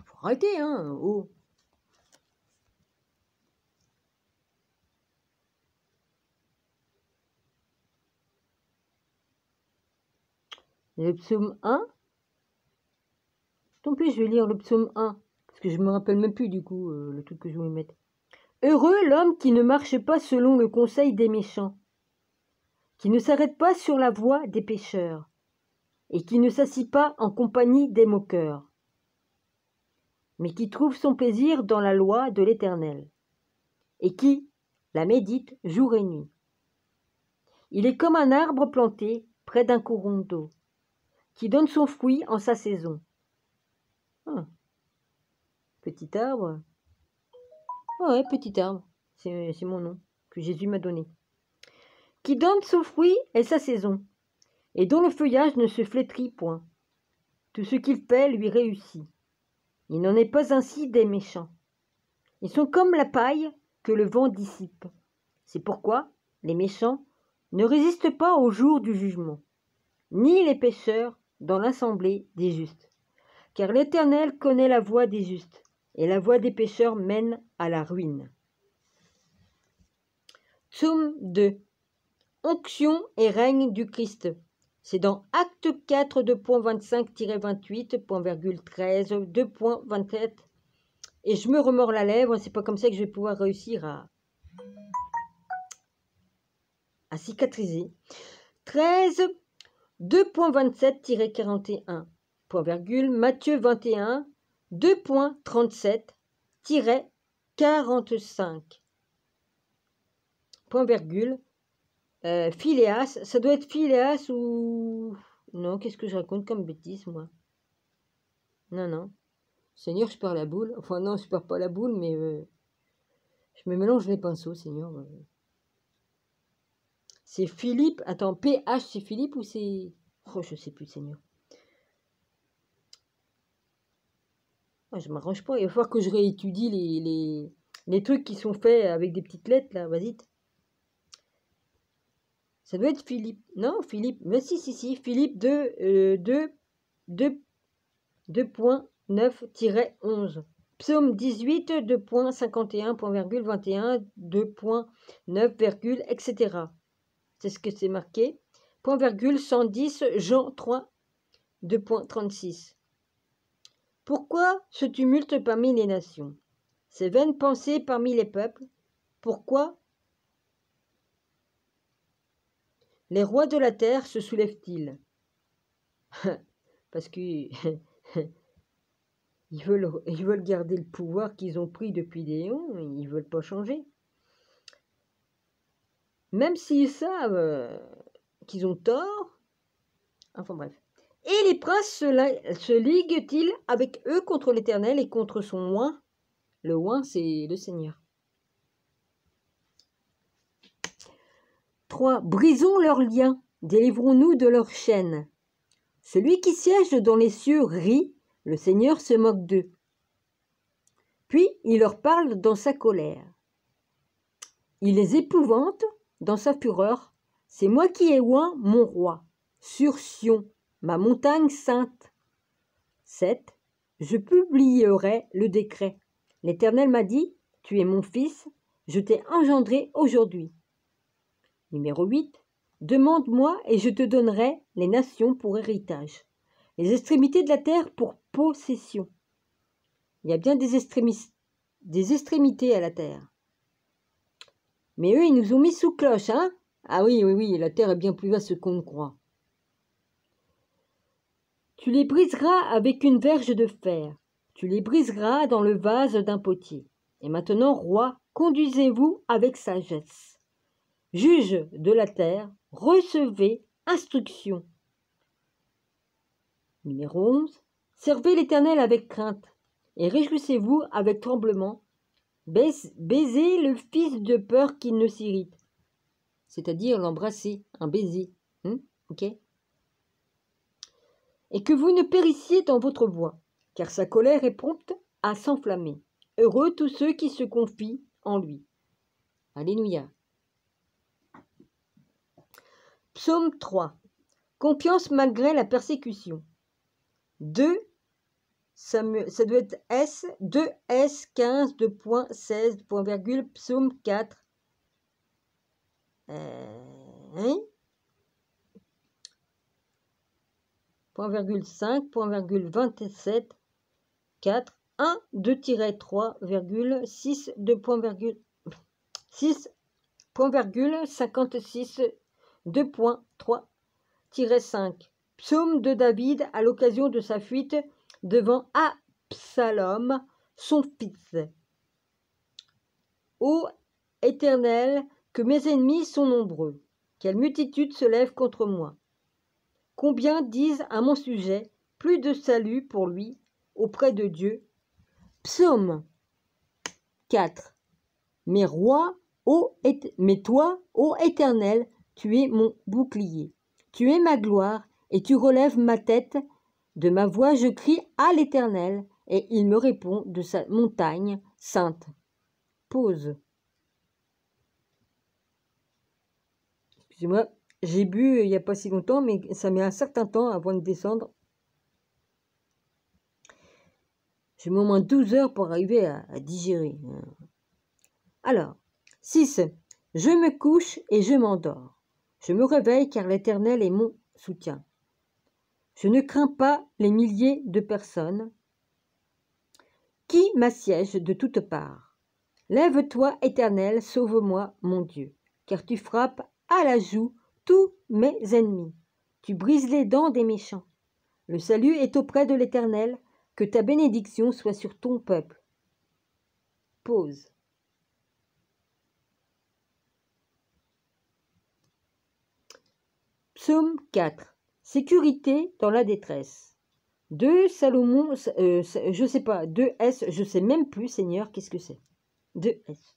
Faut arrêter, hein. Oh. Le psaume 1. Tant pis, je vais lire le psaume 1. Parce que je me rappelle même plus du coup le truc que je voulais mettre. Heureux l'homme qui ne marche pas selon le conseil des méchants, qui ne s'arrête pas sur la voie des pécheurs, et qui ne s'assit pas en compagnie des moqueurs, mais qui trouve son plaisir dans la loi de l'Éternel, et qui la médite jour et nuit. Il est comme un arbre planté près d'un courant d'eau, qui donne son fruit en sa saison. Ah, petit arbre. Ah ouais, petit arbre, c'est mon nom que Jésus m'a donné. Qui donne son fruit et sa saison, et dont le feuillage ne se flétrit point. Tout ce qu'il fait lui réussit. Il n'en est pas ainsi des méchants. Ils sont comme la paille que le vent dissipe. C'est pourquoi les méchants ne résistent pas au jour du jugement, ni les pécheurs dans l'assemblée des justes. Car l'Éternel connaît la voie des justes, et la voie des pécheurs mène à la ruine. Psaume 2. Onction et règne du Christ. C'est dans Acte 4, 2.25-28, 2.27. Et je me remords la lèvre, c'est pas comme ça que je vais pouvoir réussir à cicatriser. 13, 2.27-41, Matthieu 21, 2.37-45. Point virgule. Phileas, ça doit être Phileas ou... Non, qu'est-ce que je raconte comme bêtise, moi? Non. Seigneur, je perds la boule. Enfin, non, je perds pas la boule, mais je me mélange les pinceaux, Seigneur. C'est Philippe. Attends, PH, c'est Philippe ou c'est... Oh, je sais plus, Seigneur. Ah, je m'arrange pas. Il va falloir que je réétudie les trucs qui sont faits avec des petites lettres, là. Vas-y. Ça doit être Philippe. Non, Philippe. Mais si. Philippe 2.9-11. Psaume 18, 2.51, 2.9, etc. C'est ce que c'est marqué. Point virgule 110, Jean 3, 2.36. Pourquoi ce tumulte parmi les nations? Ces vaines pensées parmi les peuples? Pourquoi les rois de la terre se soulèvent-ils? Parce qu'ils veulent garder le pouvoir qu'ils ont pris depuis des éons, ils ne veulent pas changer. Même s'ils savent qu'ils ont tort. Enfin bref. Et les princes se liguent-ils avec eux contre l'Éternel et contre son oint? Le oint, c'est le Seigneur. 3. Brisons leurs liens, délivrons-nous de leurs chaînes. Celui qui siège dans les cieux rit, le Seigneur se moque d'eux. Puis il leur parle dans sa colère. Il les épouvante dans sa fureur. C'est moi qui ai oint mon roi, sur Sion, ma montagne sainte. 7. Je publierai le décret. L'Éternel m'a dit, tu es mon fils, je t'ai engendré aujourd'hui. Numéro 8. Demande-moi et je te donnerai les nations pour héritage, les extrémités de la terre pour possession. Il y a bien des extrémités à la terre. Mais eux, ils nous ont mis sous cloche, hein? Ah oui, la terre est bien plus vaste qu'on ne croit. Tu les briseras avec une verge de fer, tu les briseras dans le vase d'un potier. Et maintenant, roi, conduisez-vous avec sagesse. Juge de la terre, recevez instruction. Numéro 11. Servez l'Éternel avec crainte, et réjouissez-vous avec tremblement. Baisez le fils de peur qu'il ne s'irrite. C'est-à-dire l'embrasser, un baiser. Ok? Et que vous ne périssiez dans votre voie, car sa colère est prompte à s'enflammer. Heureux tous ceux qui se confient en lui. Alléluia. Psaume 3. Confiance malgré la persécution. 2, ça doit être S, 2S 15, 2.16, Psaume 4. Point virgule 5, point virgule 27, 4, 1, 2-3, 6, 2 point virgule 6.56 2.3-5. Psaume de David à l'occasion de sa fuite devant Absalom, son fils. Ô Éternel, que mes ennemis sont nombreux, quelle multitude se lève contre moi. Combien disent à mon sujet, plus de salut pour lui auprès de Dieu. Psaume 4. Mais toi, ô Éternel, tu es mon bouclier. Tu es ma gloire et tu relèves ma tête. De ma voix, je crie à l'Éternel et il me répond de sa montagne sainte. Pause. Excusez-moi, j'ai bu il n'y a pas si longtemps, mais ça met un certain temps avant de descendre. J'ai au moins 12 heures pour arriver à digérer. Alors, 6. Je me couche et je m'endors. Je me réveille car l'Éternel est mon soutien. Je ne crains pas les milliers de personnes qui m'assiègent de toutes parts. Lève-toi, Éternel, sauve-moi, mon Dieu, car tu frappes à la joue tous mes ennemis. Tu brises les dents des méchants. Le salut est auprès de l'Éternel, que ta bénédiction soit sur ton peuple. Pause. Psaume 4. Sécurité dans la détresse. 2 Salomon, je sais pas, 2S, je sais même plus, Seigneur, qu'est-ce que c'est 2S.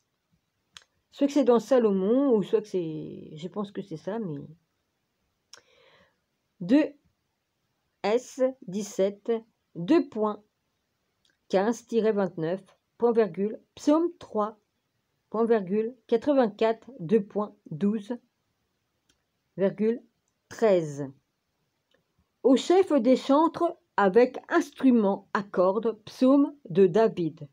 Soit que c'est dans Salomon, ou soit que c'est, je pense que c'est ça, mais 2S 17 2.15-29, point virgule, Psaume 3, point virgule, 84 2.12,13. Au chef des chantres avec instrument à cordes, psaume de David.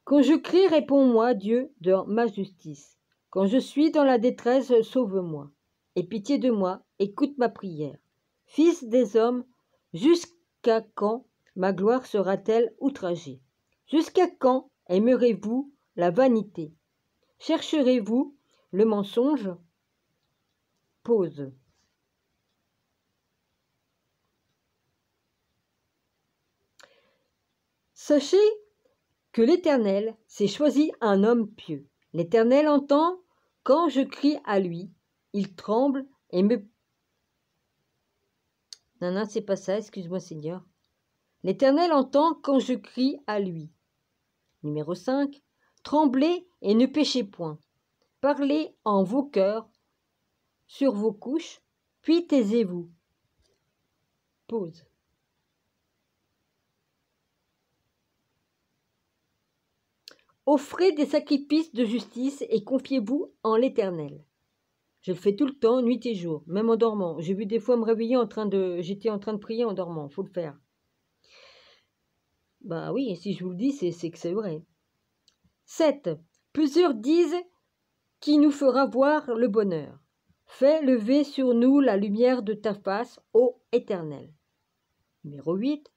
Quand je crie, réponds-moi, Dieu, dans ma justice. Quand je suis dans la détresse, sauve-moi. Aie pitié de moi, écoute ma prière. Fils des hommes, jusqu'à quand ma gloire sera-t-elle outragée? Jusqu'à quand aimerez-vous la vanité? Chercherez-vous le mensonge? Pause. Sachez que l'Éternel s'est choisi un homme pieux. L'Éternel entend quand je crie à lui. Il tremble et me... Non, c'est pas ça, excuse-moi Seigneur. L'Éternel entend quand je crie à lui. Numéro 5. Tremblez et ne péchez point. Parlez en vos cœurs, sur vos couches, puis taisez-vous. Pause. Offrez des sacrifices de justice et confiez-vous en l'Éternel. Je le fais tout le temps, nuit et jour, même en dormant. J'ai vu des fois me réveiller j'étais en train de prier en dormant, faut le faire. Bah oui, si je vous le dis, c'est que c'est vrai. 7. Plusieurs disent qui nous fera voir le bonheur. Fais lever sur nous la lumière de ta face, ô Éternel. Numéro 8.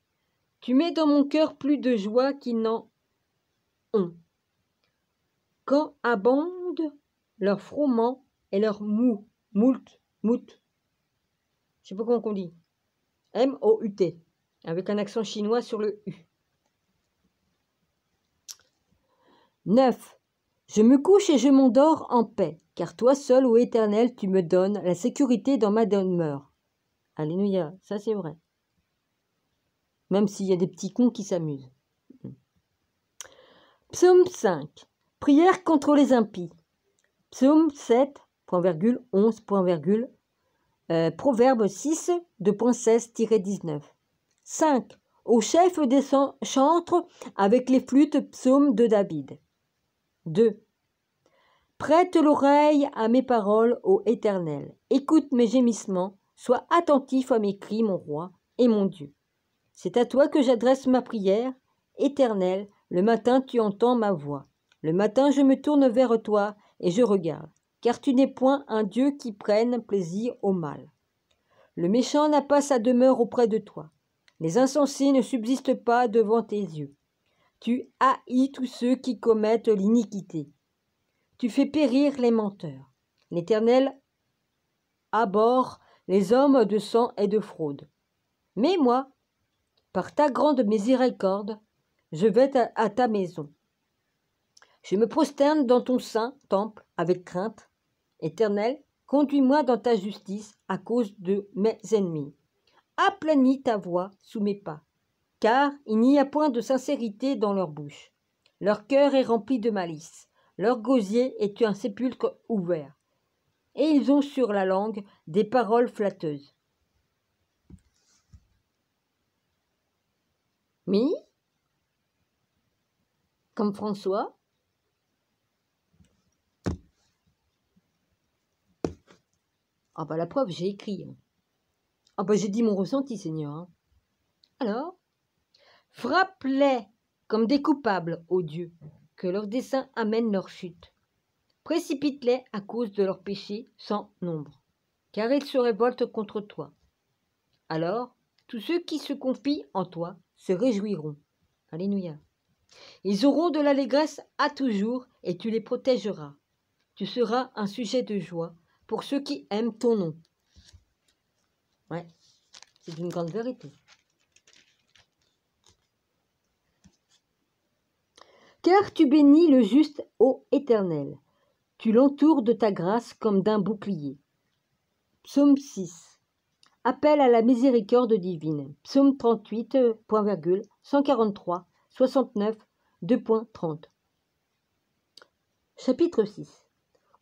Tu mets dans mon cœur plus de joie qu'ils n'en ont. Quand abondent leurs froment et leurs mout. Je sais pas comment on dit. M-O-U-T. Avec un accent chinois sur le U. 9. Je me couche et je m'endors en paix, car toi seul, ô Éternel, tu me donnes la sécurité dans ma demeure. Alléluia, ça c'est vrai. Même s'il y a des petits cons qui s'amusent. Psaume 5. Prière contre les impies. Psaume 7, point virgule, 11, point virgule, Proverbe 6, 2.16-19. 5. Au chef des chantres avec les flûtes, psaume de David. 2. Prête l'oreille à mes paroles, ô Éternel. Écoute mes gémissements, sois attentif à mes cris, mon roi et mon Dieu. C'est à toi que j'adresse ma prière, Éternel. Le matin, tu entends ma voix. Le matin, je me tourne vers toi et je regarde, car tu n'es point un Dieu qui prenne plaisir au mal. Le méchant n'a pas sa demeure auprès de toi. Les insensés ne subsistent pas devant tes yeux. Tu haïs tous ceux qui commettent l'iniquité. tu fais périr les menteurs. L'Éternel abhorre les hommes de sang et de fraude. Mais moi, par ta grande miséricorde, je vais à ta maison. Je me prosterne dans ton saint temple avec crainte. Éternel, conduis-moi dans ta justice à cause de mes ennemis. Aplanis ta voix sous mes pas, car il n'y a point de sincérité dans leur bouche. Leur cœur est rempli de malice, leur gosier est un sépulcre ouvert, et ils ont sur la langue des paroles flatteuses. Mais, comme François, ah bah la preuve, j'ai écrit. Ah bah j'ai dit mon ressenti, Seigneur. Alors, frappe-les comme des coupables, ô Dieu, que leurs desseins amènent leur chute. Précipite-les à cause de leurs péchés sans nombre, car ils se révoltent contre toi. Alors, tous ceux qui se confient en toi se réjouiront. Alléluia. Ils auront de l'allégresse à toujours et tu les protégeras. Tu seras un sujet de joie pour ceux qui aiment ton nom. Ouais, c'est une grande vérité. Car tu bénis le juste, ô Éternel. Tu l'entoures de ta grâce comme d'un bouclier. Psaume 6. Appel à la miséricorde divine. Psaume 38, 143, 69, 2.30. Chapitre 6.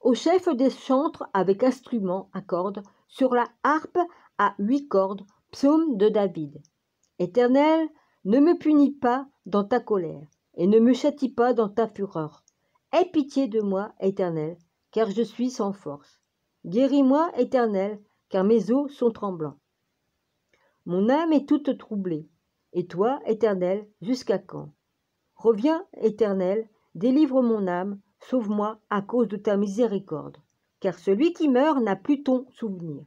Au chef des chantres avec instruments à cordes, sur la harpe à 8 cordes, psaume de David. Éternel, ne me punis pas dans ta colère, et ne me châtie pas dans ta fureur. Aie pitié de moi, Éternel, car je suis sans force. Guéris-moi, Éternel, car mes os sont tremblants. Mon âme est toute troublée, et toi, Éternel, jusqu'à quand? Reviens, Éternel, délivre mon âme, sauve-moi à cause de ta miséricorde, car celui qui meurt n'a plus ton souvenir,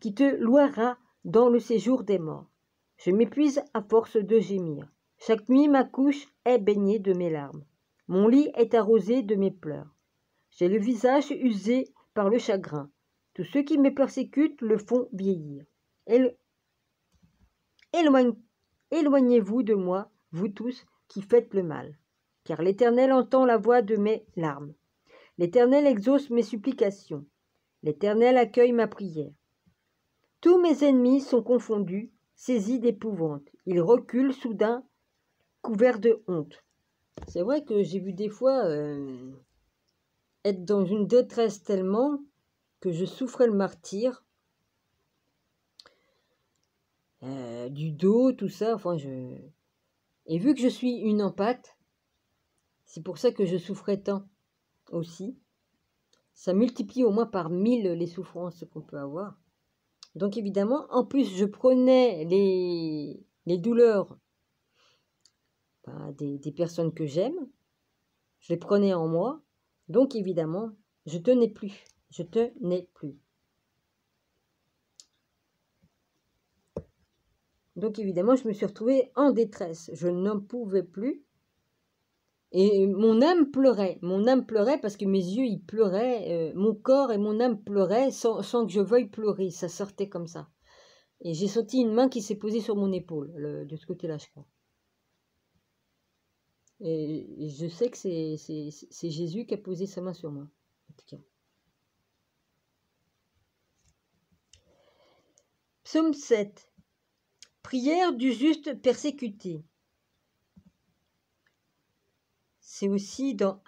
qui te louera dans le séjour des morts. Je m'épuise à force de gémir. Chaque nuit ma couche est baignée de mes larmes. Mon lit est arrosé de mes pleurs. J'ai le visage usé par le chagrin. Tous ceux qui me persécutent le font vieillir. Éloignez-vous de moi, vous tous qui faites le mal, car l'Éternel entend la voix de mes larmes. L'Éternel exauce mes supplications. L'Éternel accueille ma prière. Tous mes ennemis sont confondus, saisis d'épouvante. Ils reculent soudain, couverts de honte. C'est vrai que j'ai vu des fois être dans une détresse tellement que je souffrais le martyre, du dos, tout ça. Enfin, et vu que je suis une empathe, c'est pour ça que je souffrais tant aussi. Ça multiplie au moins par 1000 les souffrances qu'on peut avoir. Donc évidemment, en plus, je prenais les douleurs des personnes que j'aime. Je les prenais en moi. Donc évidemment, je tenais plus. Je tenais plus. Donc évidemment, je me suis retrouvée en détresse. Je n'en pouvais plus. Et mon âme pleurait parce que mes yeux, ils pleuraient, mon corps et mon âme pleuraient sans que je veuille pleurer, ça sortait comme ça. Et j'ai senti une main qui s'est posée sur mon épaule, de ce côté-là, je crois. Et je sais que c'est Jésus qui a posé sa main sur moi, en tout cas. Psaume 7. Prière du juste persécuté. C'est aussi dans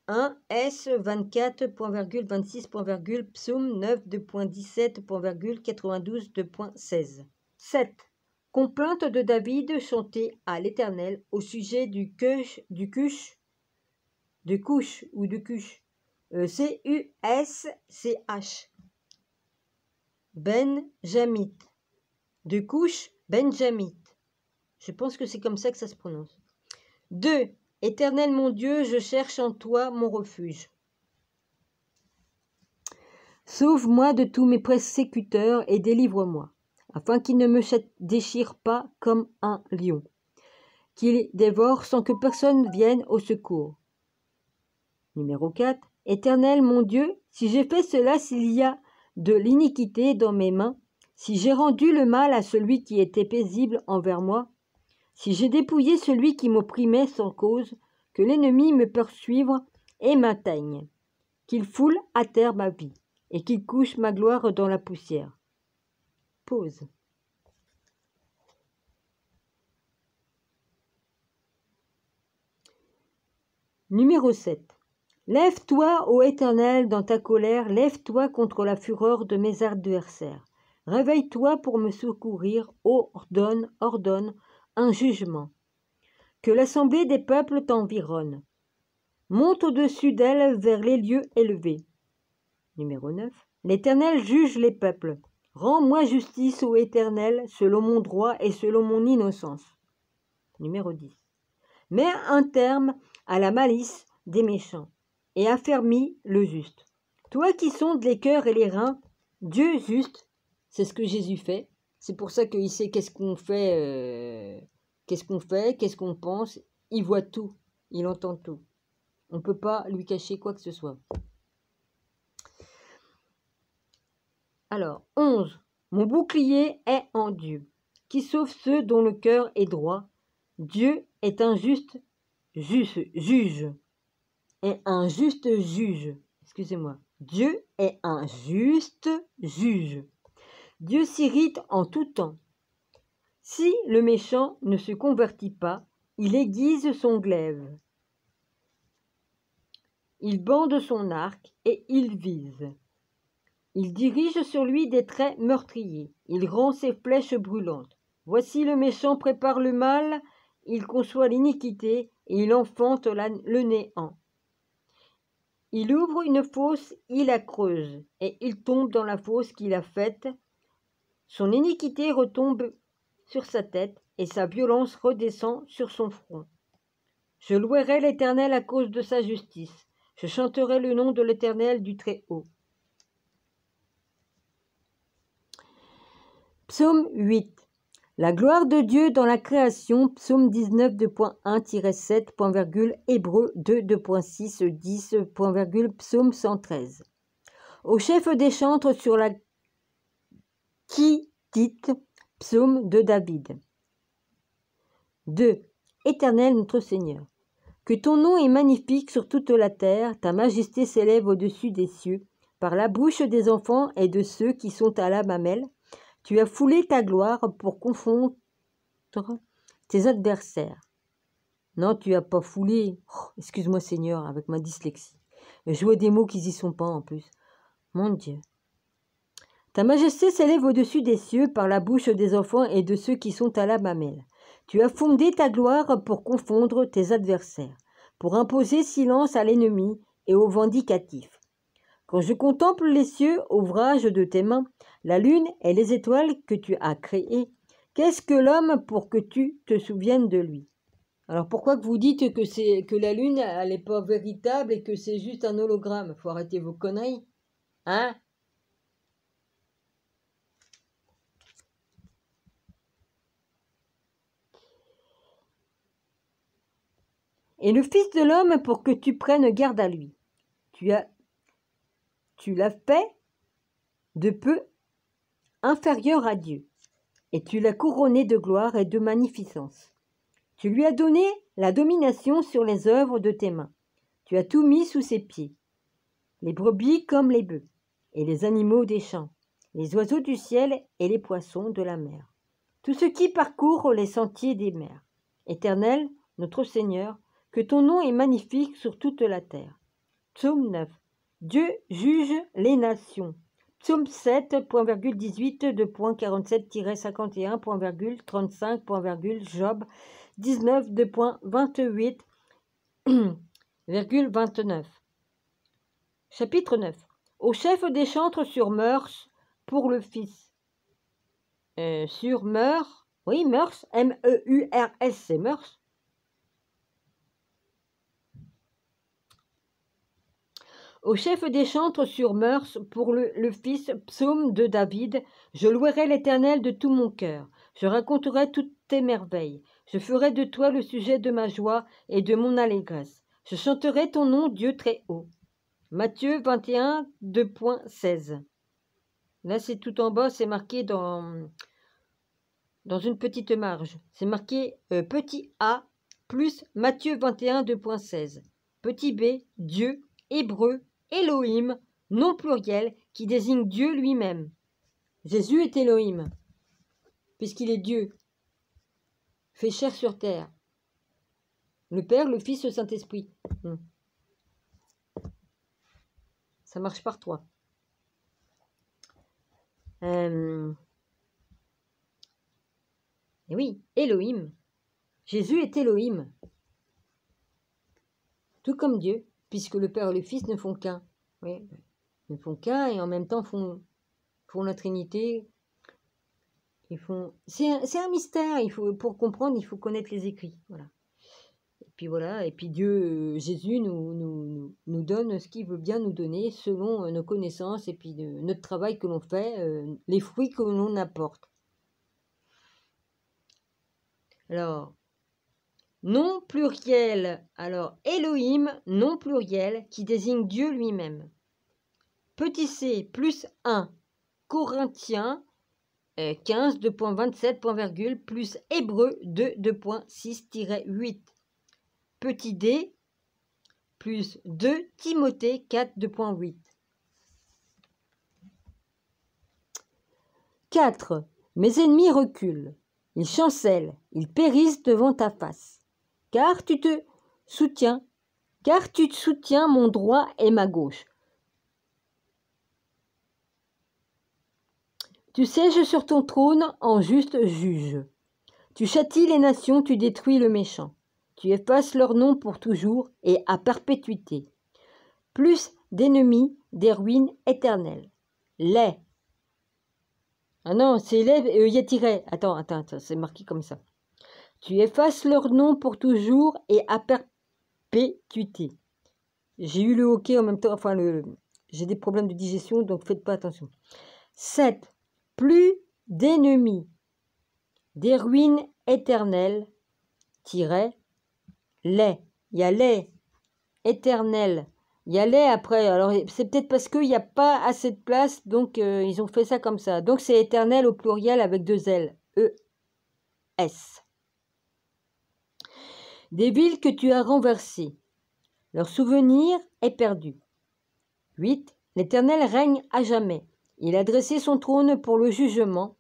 1 S 24.26. Psaume 9 2.17.92.16. 7. Complainte de David chantée à l'Éternel au sujet du Cush, C-U-S-C-H. Benjamite. De Cush, Benjamite. Je pense que c'est comme ça que ça se prononce. 2. Éternel mon Dieu, je cherche en toi mon refuge. Sauve-moi de tous mes persécuteurs et délivre-moi, afin qu'ils ne me déchirent pas comme un lion, qu'ils dévorent sans que personne vienne au secours. Numéro 4. Éternel mon Dieu, si j'ai fait cela, s'il y a de l'iniquité dans mes mains, si j'ai rendu le mal à celui qui était paisible envers moi, si j'ai dépouillé celui qui m'opprimait sans cause, que l'ennemi me poursuive et m'atteigne, qu'il foule à terre ma vie, et qu'il couche ma gloire dans la poussière. Pause. Numéro 7. Lève-toi, ô Éternel, dans ta colère, lève-toi contre la fureur de mes adversaires. Réveille-toi pour me secourir, ordonne un jugement. Que l'assemblée des peuples t'environne. Monte au-dessus d'elle vers les lieux élevés. Numéro 9. L'Éternel juge les peuples. Rends-moi justice, ô Éternel, selon mon droit et selon mon innocence. Numéro 10. Mets un terme à la malice des méchants et affermis le juste. Toi qui sondes les cœurs et les reins, Dieu juste, c'est ce que Jésus fait. C'est pour ça qu'il sait qu'est-ce qu'on fait, qu'est-ce qu'on pense. Il voit tout, il entend tout. On ne peut pas lui cacher quoi que ce soit. Alors, 11. Mon bouclier est en Dieu, qui sauve ceux dont le cœur est droit. Dieu est un juste juge. Est un juste juge. Excusez-moi. Dieu est un juste juge. Dieu s'irrite en tout temps. Si le méchant ne se convertit pas, il aiguise son glaive. Il bande son arc et il vise. Il dirige sur lui des traits meurtriers. Il rend ses flèches brûlantes. Voici le méchant prépare le mal, il conçoit l'iniquité et il enfante le néant. Il ouvre une fosse, il la creuse, et il tombe dans la fosse qu'il a faite. Son iniquité retombe sur sa tête, et sa violence redescend sur son front. Je louerai l'Éternel à cause de sa justice. Je chanterai le nom de l'Éternel du Très-Haut. Psaume 8. La gloire de Dieu dans la création, psaume 19 2.1-7, Hébreux 2 2.6 10, psaume 113. Au chef des chantres sur la Kittite, psaume de David. 2. Éternel notre Seigneur, que ton nom est magnifique sur toute la terre, ta majesté s'élève au-dessus des cieux, par la bouche des enfants et de ceux qui sont à la mamelle. Tu as foulé ta gloire pour confondre tes adversaires. Non, tu n'as pas foulé. Oh, excuse-moi Seigneur, avec ma dyslexie. Je vois des mots qui n'y sont pas en plus. Mon Dieu. Ta majesté s'élève au-dessus des cieux par la bouche des enfants et de ceux qui sont à la mamelle. Tu as fondé ta gloire pour confondre tes adversaires, pour imposer silence à l'ennemi et au vindicatif. Quand je contemple les cieux, ouvrage de tes mains, la lune et les étoiles que tu as créées, qu'est-ce que l'homme pour que tu te souviennes de lui? Alors pourquoi que vous dites que la lune, elle n'est pas véritable et que c'est juste un hologramme? Faut arrêter vos conneries. Hein? Et le Fils de l'homme pour que tu prennes garde à lui. Tu l'as fait de peu inférieur à Dieu, et tu l'as couronné de gloire et de magnificence. Tu lui as donné la domination sur les œuvres de tes mains. Tu as tout mis sous ses pieds, les brebis comme les bœufs, et les animaux des champs, les oiseaux du ciel et les poissons de la mer, tout ce qui parcourt les sentiers des mers. Éternel, notre Seigneur, que ton nom est magnifique sur toute la terre. Psaume 9. Dieu juge les nations. Psaume 7, 18, 2.47-51, 35, Job 19, 2.28, 29. Chapitre 9. Au chef des chantres sur Meurs pour le Fils. Sur Meurs, oui, Meurs, M-E-U-R-S, c'est Meurs. Au chef des chantres sur Meurs pour le Fils, psaume de David, je louerai l'Éternel de tout mon cœur, je raconterai toutes tes merveilles, je ferai de toi le sujet de ma joie et de mon allégresse. Je chanterai ton nom, Dieu très haut. Matthieu 21, 2.16. Là, c'est tout en bas, c'est marqué dans une petite marge. C'est marqué petit a plus Matthieu 21, 2.16. Petit b, Dieu, hébreu, Elohim, nom pluriel qui désigne Dieu lui-même. Jésus est Elohim, puisqu'il est Dieu, fait chair sur terre. Le Père, le Fils, le Saint-Esprit. Ça marche par trois. Et oui, Elohim. Jésus est Elohim. Tout comme Dieu, puisque le Père et le Fils ne font qu'un. Oui, ne font qu'un et en même temps font la Trinité. C'est un mystère. Pour comprendre, il faut connaître les écrits. Voilà. Et puis Dieu, Jésus nous donne ce qu'il veut bien nous donner selon nos connaissances et puis notre travail que l'on fait, les fruits que l'on apporte. Alors, nom pluriel. Alors, Elohim, nom pluriel qui désigne Dieu lui-même. Petit c plus 1, Corinthiens 15, 2.27, plus Hébreu 2, 2.6-8. Petit d plus 2 Timothée 4, 2.8. 4. Mes ennemis reculent, ils chancellent, ils périssent devant ta face. Car tu soutiens mon droit et ma gauche. Tu sièges sur ton trône en juste juge. Tu châties les nations, tu détruis le méchant. Tu effaces leur nom pour toujours et à perpétuité. Plus d'ennemis, des ruines éternelles. Les. Ah non, c'est les, y a tiré. Attends, c'est marqué comme ça. Tu effaces leur nom pour toujours et à perpétuité. J'ai eu le hoquet en même temps, j'ai des problèmes de digestion, donc faites pas attention. 7. Plus d'ennemis, des ruines éternelles, les. Il y a les éternels. Il y a les après. Alors, c'est peut-être parce qu'il n'y a pas assez de place, donc ils ont fait ça comme ça. Donc, c'est éternel au pluriel avec 2 L. E-S. Des villes que tu as renversées. Leur souvenir est perdu. 8. L'Éternel règne à jamais. Il a dressé son trône pour le jugement.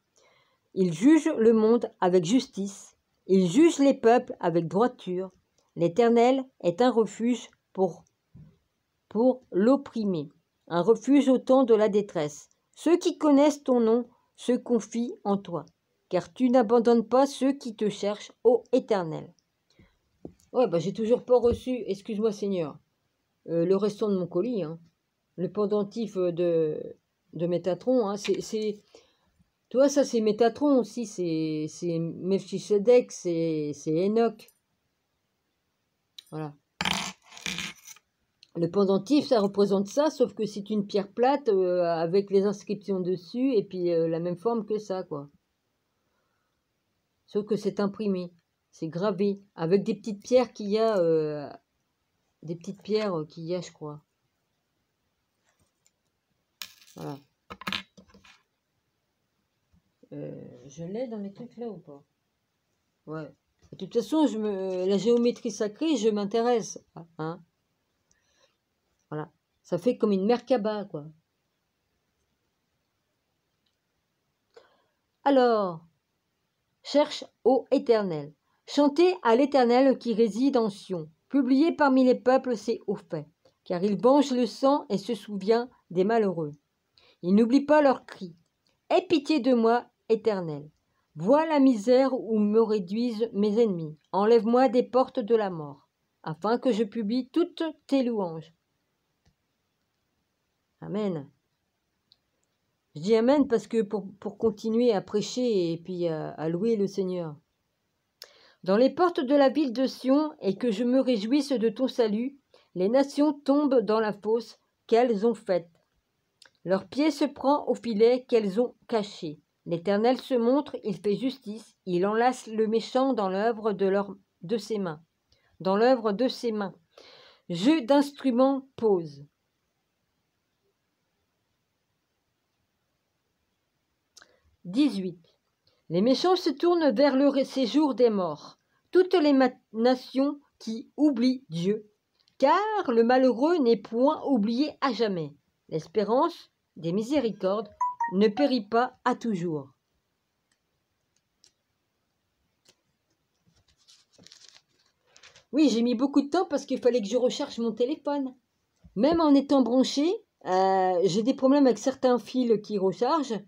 Il juge le monde avec justice. Il juge les peuples avec droiture. L'Éternel est un refuge pour l'opprimé, un refuge au temps de la détresse. Ceux qui connaissent ton nom se confient en toi, car tu n'abandonnes pas ceux qui te cherchent, ô Éternel. Ouais, j'ai toujours pas reçu, excuse-moi Seigneur, le restant de mon colis, hein. Le pendentif de Métatron, hein, toi, ça c'est Métatron aussi, c'est Melchisedec, c'est Enoch. Voilà. Le pendentif, ça représente ça, sauf que c'est une pierre plate avec les inscriptions dessus et puis la même forme que ça, quoi. Sauf que c'est imprimé, c'est gravé, avec des petites pierres qu'il y a, je crois. Voilà. Je l'ai dans mes trucs là ou pas? Ouais. De toute façon, la géométrie sacrée, je m'intéresse. Hein. Voilà. Ça fait comme une Merkaba, quoi. Alors, cherche ô Éternel. Chantez à l'Éternel qui réside en Sion. Publiez parmi les peuples ses hauts faits. Car il venge le sang et se souvient des malheureux. Il n'oublie pas leurs cris. Aie pitié de moi, Éternel. Vois la misère où me réduisent mes ennemis. Enlève-moi des portes de la mort, afin que je publie toutes tes louanges. Amen. Je dis Amen parce que pour continuer à prêcher et puis à louer le Seigneur. Dans les portes de la ville de Sion, et que je me réjouisse de ton salut, les nations tombent dans la fosse qu'elles ont faite. Leur pied se prend au filet qu'elles ont caché. L'Éternel se montre, il fait justice, il enlace le méchant dans l'œuvre de ses mains. Dans l'œuvre de ses mains. Jeu d'instruments, pause. 18. Les méchants se tournent vers le séjour des morts. Toutes les nations qui oublient Dieu, car le malheureux n'est point oublié à jamais. L'espérance des miséricordes ne périt pas à toujours. Oui, j'ai mis beaucoup de temps parce qu'il fallait que je recharge mon téléphone. Même en étant branché, j'ai des problèmes avec certains fils qui rechargent.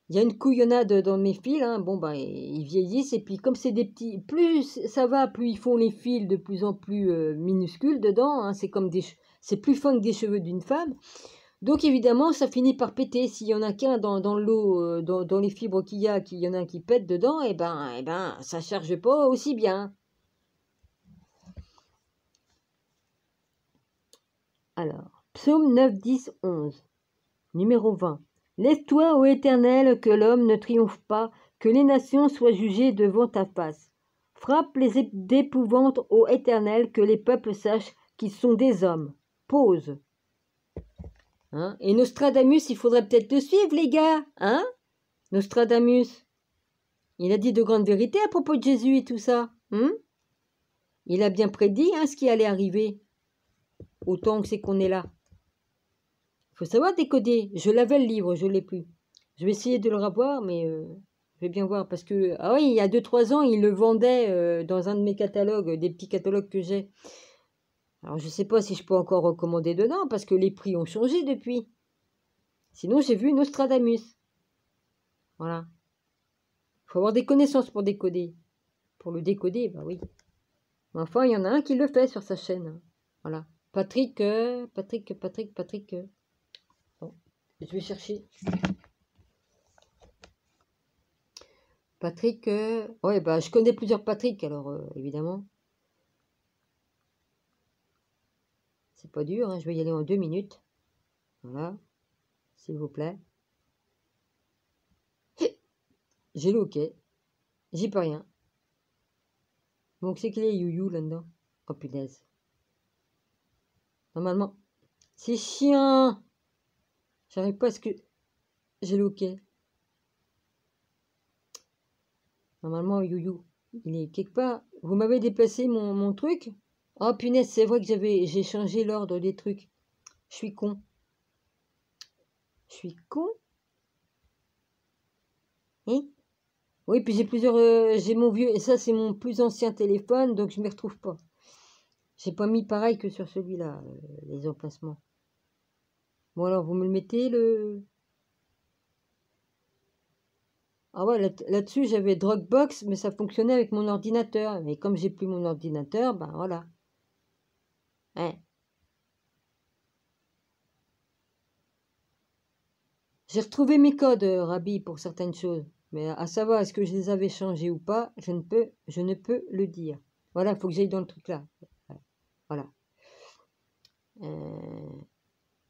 Il y a une couillonnade dans mes fils, hein. Bon, bah, ils vieillissent, et puis comme c'est des petits, plus ça va, plus ils font les fils de plus en plus minuscules dedans, hein. C'est comme c'est plus fin que des cheveux d'une femme. Donc évidemment, ça finit par péter. S'il y en a qu'un dans l'eau, dans les fibres qu'il y en a un qui pète dedans, et ben, ça charge pas aussi bien. Alors, psaume 9, 10, 11, numéro 20. Lève-toi, ô Éternel, que l'homme ne triomphe pas, que les nations soient jugées devant ta face. Frappe les d'épouvante, ô Éternel, que les peuples sachent qu'ils sont des hommes. Pause. Hein? Et Nostradamus, il faudrait peut-être le suivre, les gars. Hein? Nostradamus. Il a dit de grandes vérités à propos de Jésus et tout ça. Hein? Il a bien prédit ce qui allait arriver. Autant que c'est qu'on est là. Il faut savoir décoder. Je l'avais le livre, je ne l'ai plus. Je vais essayer de le revoir, mais je vais bien voir. Parce que, ah oui, il y a 2-3 ans, il le vendait dans un de mes catalogues, des petits catalogues que j'ai. Alors, je ne sais pas si je peux encore recommander dedans, parce que les prix ont changé depuis. Sinon, j'ai vu Nostradamus. Voilà. Il faut avoir des connaissances pour décoder. Pour le décoder, bah oui. Mais enfin, il y en a un qui le fait sur sa chaîne. Voilà. Patrick. Bon, je vais chercher. Patrick, ouais, bah, je connais plusieurs Patrick, alors évidemment. C'est pas dur, hein, je vais y aller en 2 minutes. Voilà, s'il vous plaît. J'ai le OK. J'y peux rien. Donc c'est qu'il y a you là-dedans. Oh punaise. Normalement, c'est chiant. J'arrive pas à ce que j'ai le OK. Normalement, you, il est quelque part. Vous m'avez déplacé mon truc. Oh punaise, c'est vrai que j'ai changé l'ordre des trucs. Je suis con. Je suis con. Hein? Oui, puis j'ai plusieurs. J'ai mon vieux. Et ça, c'est mon plus ancien téléphone, donc je ne m'y retrouve pas. J'ai pas mis pareil que sur celui-là, les emplacements. Bon, alors, vous me le mettez, le... Ah ouais, là-dessus, j'avais Dropbox, mais ça fonctionnait avec mon ordinateur. Mais comme j'ai plus mon ordinateur, ben voilà. Hein. J'ai retrouvé mes codes, Rabi, pour certaines choses. Mais à savoir, est-ce que je les avais changés ou pas, je ne peux le dire. Voilà, il faut que j'aille dans le truc là. Voilà.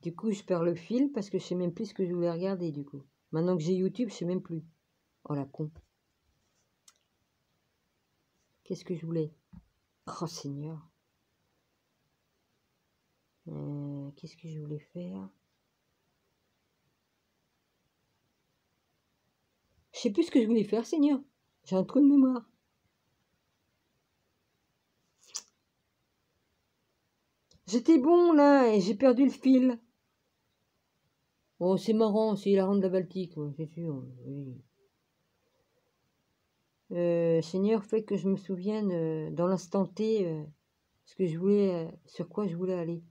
Du coup, je perds le fil parce que je sais même plus ce que je voulais regarder, du coup. Maintenant que j'ai YouTube, je sais même plus. Oh la con. Qu'est-ce que je voulais? Oh Seigneur. Qu'est-ce que je voulais faire? Je sais plus ce que je voulais faire, Seigneur. J'ai un trou de mémoire. J'étais bon là et j'ai perdu le fil. Oh, c'est marrant, c'est la de la Baltique, c'est sûr. Oui. Seigneur, fait que je me souvienne dans l'instant T ce que je voulais, sur quoi je voulais aller.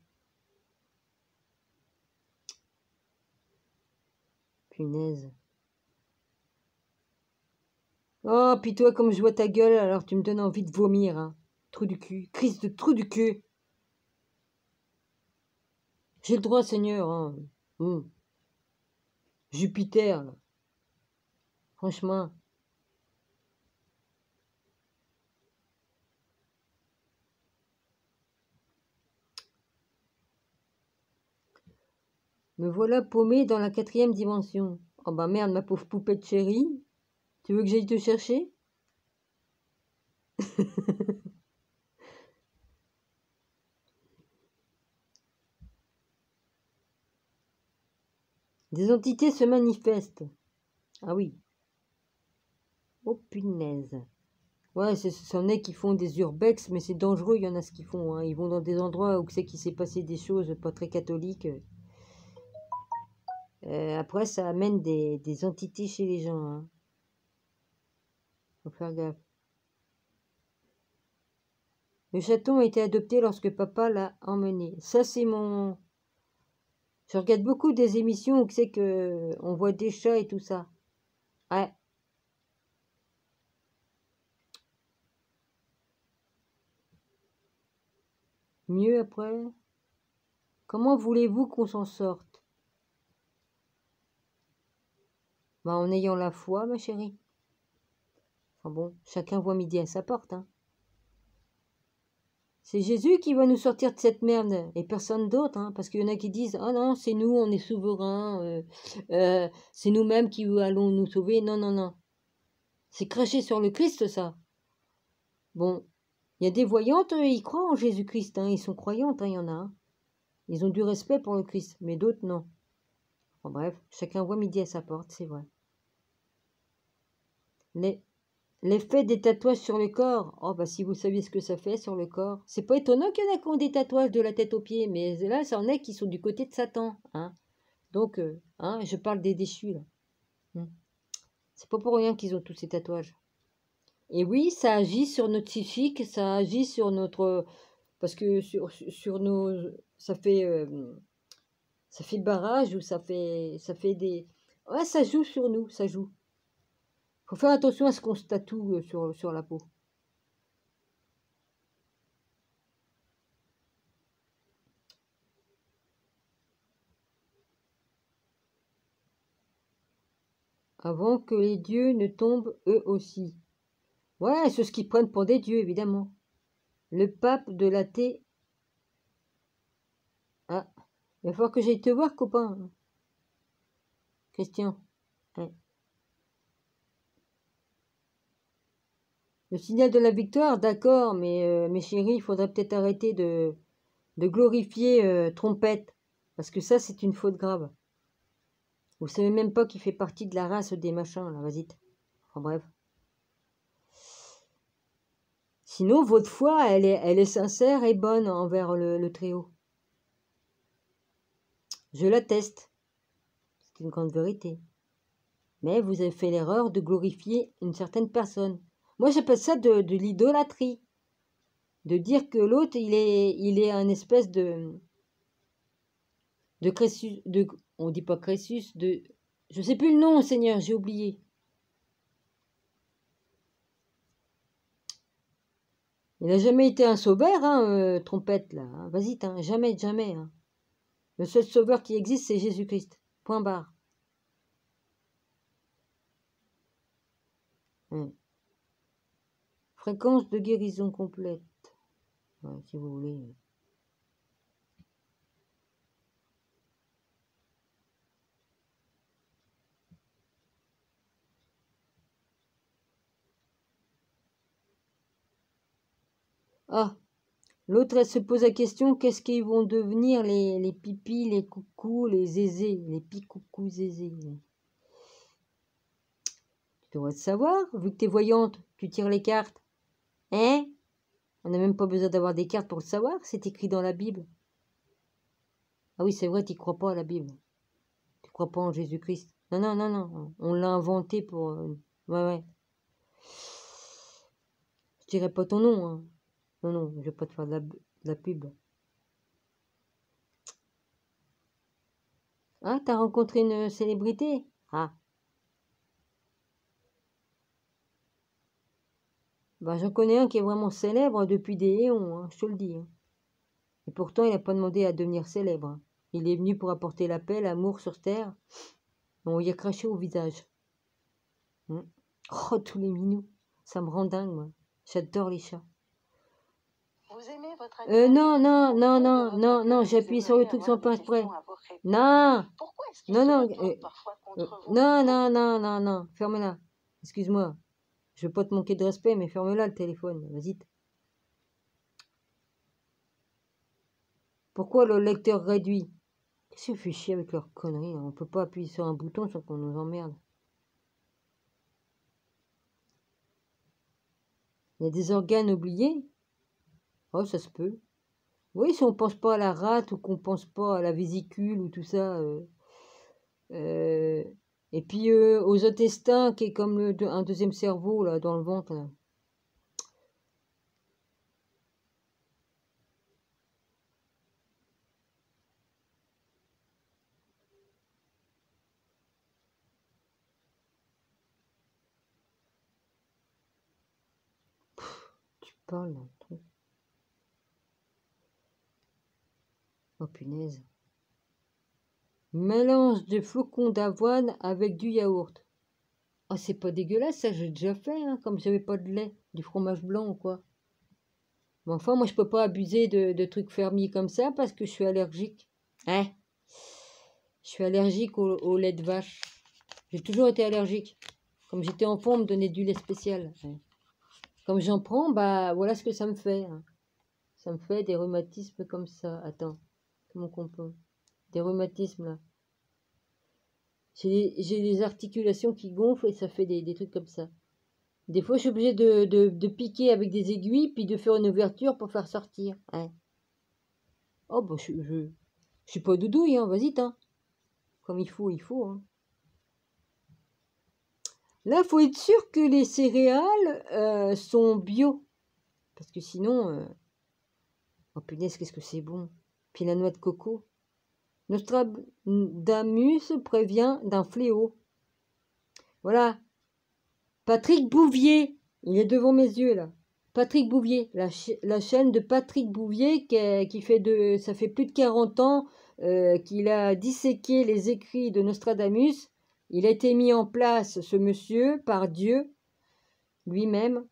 Punaise. Oh, puis toi, comme je vois ta gueule, alors tu me donnes envie de vomir, hein. Trou du cul. Crise de trou du cul. J'ai le droit, Seigneur, hein. Jupiter, là. Franchement. Me voilà paumé dans la 4e dimension. Oh bah merde, ma pauvre poupette chérie. Tu veux que j'aille te chercher? Des entités se manifestent. Ah oui. Oh punaise. Ouais, c'en est qui font des urbex, mais c'est dangereux, il y en a ce qu'ils font. Hein. Ils vont dans des endroits où c'est qu'il s'est passé des choses pas très catholiques. Après, ça amène des entités chez les gens. Hein. Faut faire gaffe. Le chaton a été adopté lorsque papa l'a emmené. Ça, c'est mon... Je regarde beaucoup des émissions où c'est que on voit des chats et tout ça. Ouais. Mieux après. Comment voulez-vous qu'on s'en sorte? Bah, en ayant la foi, ma chérie. Enfin bon, chacun voit midi à sa porte. Hein. C'est Jésus qui va nous sortir de cette merde et personne d'autre. Hein, parce qu'il y en a qui disent « Ah non, c'est nous, on est souverains. C'est nous-mêmes qui allons nous sauver. » Non, non, non. C'est cracher sur le Christ, ça. Bon, il y a des voyantes, ils croient en Jésus-Christ. Hein, ils sont croyantes, hein, il y en a. Hein. Ils ont du respect pour le Christ, mais d'autres, non. Bon, bref, chacun voit midi à sa porte, c'est vrai. L'effet des tatouages sur le corps. Oh, bah si vous saviez ce que ça fait sur le corps. C'est pas étonnant qu'il y en a qui ont des tatouages de la tête aux pieds, mais là, ça en est qui sont du côté de Satan. Hein. Donc, hein, je parle des déchus, là. C'est pas pour rien qu'ils ont tous ces tatouages. Et oui, ça agit sur notre psychique, ça agit sur notre... Parce que sur nos... Ça fait le barrage ou ça fait des... Ouais, ça joue sur nous, ça joue. Faut faire attention à ce qu'on se tatoue sur la peau. Avant que les dieux ne tombent eux aussi. Ouais, ceux qui prennent pour des dieux, évidemment. Le pape de l'athée. Ah, il va falloir que j'aille te voir, copain. Christian. Ouais. Le signal de la victoire, d'accord, mais mes chéris, il faudrait peut-être arrêter de glorifier Trompette. Parce que ça, c'est une faute grave. Vous savez même pas qu'il fait partie de la race des machins, là, vas-y. Enfin bref. Sinon, votre foi, elle est sincère et bonne envers le Très-Haut. Je l'atteste. C'est une grande vérité. Mais vous avez fait l'erreur de glorifier une certaine personne. Moi, j'appelle ça de l'idolâtrie. De dire que l'autre, il est un espèce de Crésus, on dit pas Crésus, je sais plus le nom, Seigneur, j'ai oublié. Il n'a jamais été un sauveur, hein, Trompette, là. Hein. Vas-y, jamais, jamais. Hein. Le seul sauveur qui existe, c'est Jésus-Christ. Point barre. Fréquence de guérison complète. Ouais, si vous voulez. Ah, l'autre, elle se pose la question, qu'est-ce qu'ils vont devenir les pipis, les coucous, les zézés, les picoucous zézés. Tu devrais te savoir, vu que t'es voyante, tu tires les cartes. Hein? On n'a même pas besoin d'avoir des cartes pour le savoir, c'est écrit dans la Bible. Ah oui, c'est vrai, tu crois pas à la Bible. Tu crois pas en Jésus-Christ. Non, non, non, non. On l'a inventé pour... Ouais, ouais. Je dirais pas ton nom. Hein. Non, non, je vais pas te faire de la pub. Ah, t'as rencontré une célébrité? Ah. Bah, j'en connais un qui est vraiment célèbre depuis des éons, hein, je te le dis. Hein. Et pourtant, il n'a pas demandé à devenir célèbre. Hein. Il est venu pour apporter la paix, l'amour sur terre. On y a craché au visage. Oh, tous les minous. Ça me rend dingue, moi. J'adore les chats. Vous aimez votre non, non, non, non, non, non, j'appuie sur le truc sans pas exprès. Non, non, non, non, non, non, non, non, ferme-la. Excuse-moi. Je veux pas te manquer de respect, mais ferme-la le téléphone. Vas-y. Pourquoi le lecteur réduit? Qu'est-ce que fait chier avec leurs conneries, là? On peut pas appuyer sur un bouton sans qu'on nous emmerde. Il y a des organes oubliés? Oh, ça se peut. Oui, si on pense pas à la rate ou qu'on pense pas à la vésicule ou tout ça. Et puis aux intestins, qui est comme un deuxième cerveau là dans le ventre. Là. Tu parles d'un truc. Oh punaise. Mélange de flocons d'avoine avec du yaourt. Oh, c'est pas dégueulasse, ça j'ai déjà fait, hein, comme j'avais pas de lait, du fromage blanc ou quoi. Mais enfin, moi je peux pas abuser de trucs fermiers comme ça parce que je suis allergique. Hein? Je suis allergique au lait de vache. J'ai toujours été allergique. Comme j'étais enfant, on me donnait du lait spécial. Ouais. Comme j'en prends, bah voilà ce que ça me fait. Hein. Ça me fait des rhumatismes comme ça. Attends, comment qu'on peut? Des rhumatismes là. J'ai les articulations qui gonflent et ça fait des trucs comme ça. Des fois, je suis obligée de piquer avec des aiguilles, puis de faire une ouverture pour faire sortir. Ouais. Oh, bah, je suis pas doudouille, hein, vas-y, t'en. Comme il faut, hein. Là, faut être sûr que les céréales sont bio. Parce que sinon... Oh punaise, qu'est-ce que c'est bon. Puis la noix de coco. Nostradamus prévient d'un fléau. Voilà. Patrick Bouvier. Il est devant mes yeux, là. Patrick Bouvier. La chaîne de Patrick Bouvier qui fait ça fait plus de 40 ans qu'il a disséqué les écrits de Nostradamus. Il a été mis en place, ce monsieur, par Dieu lui-même,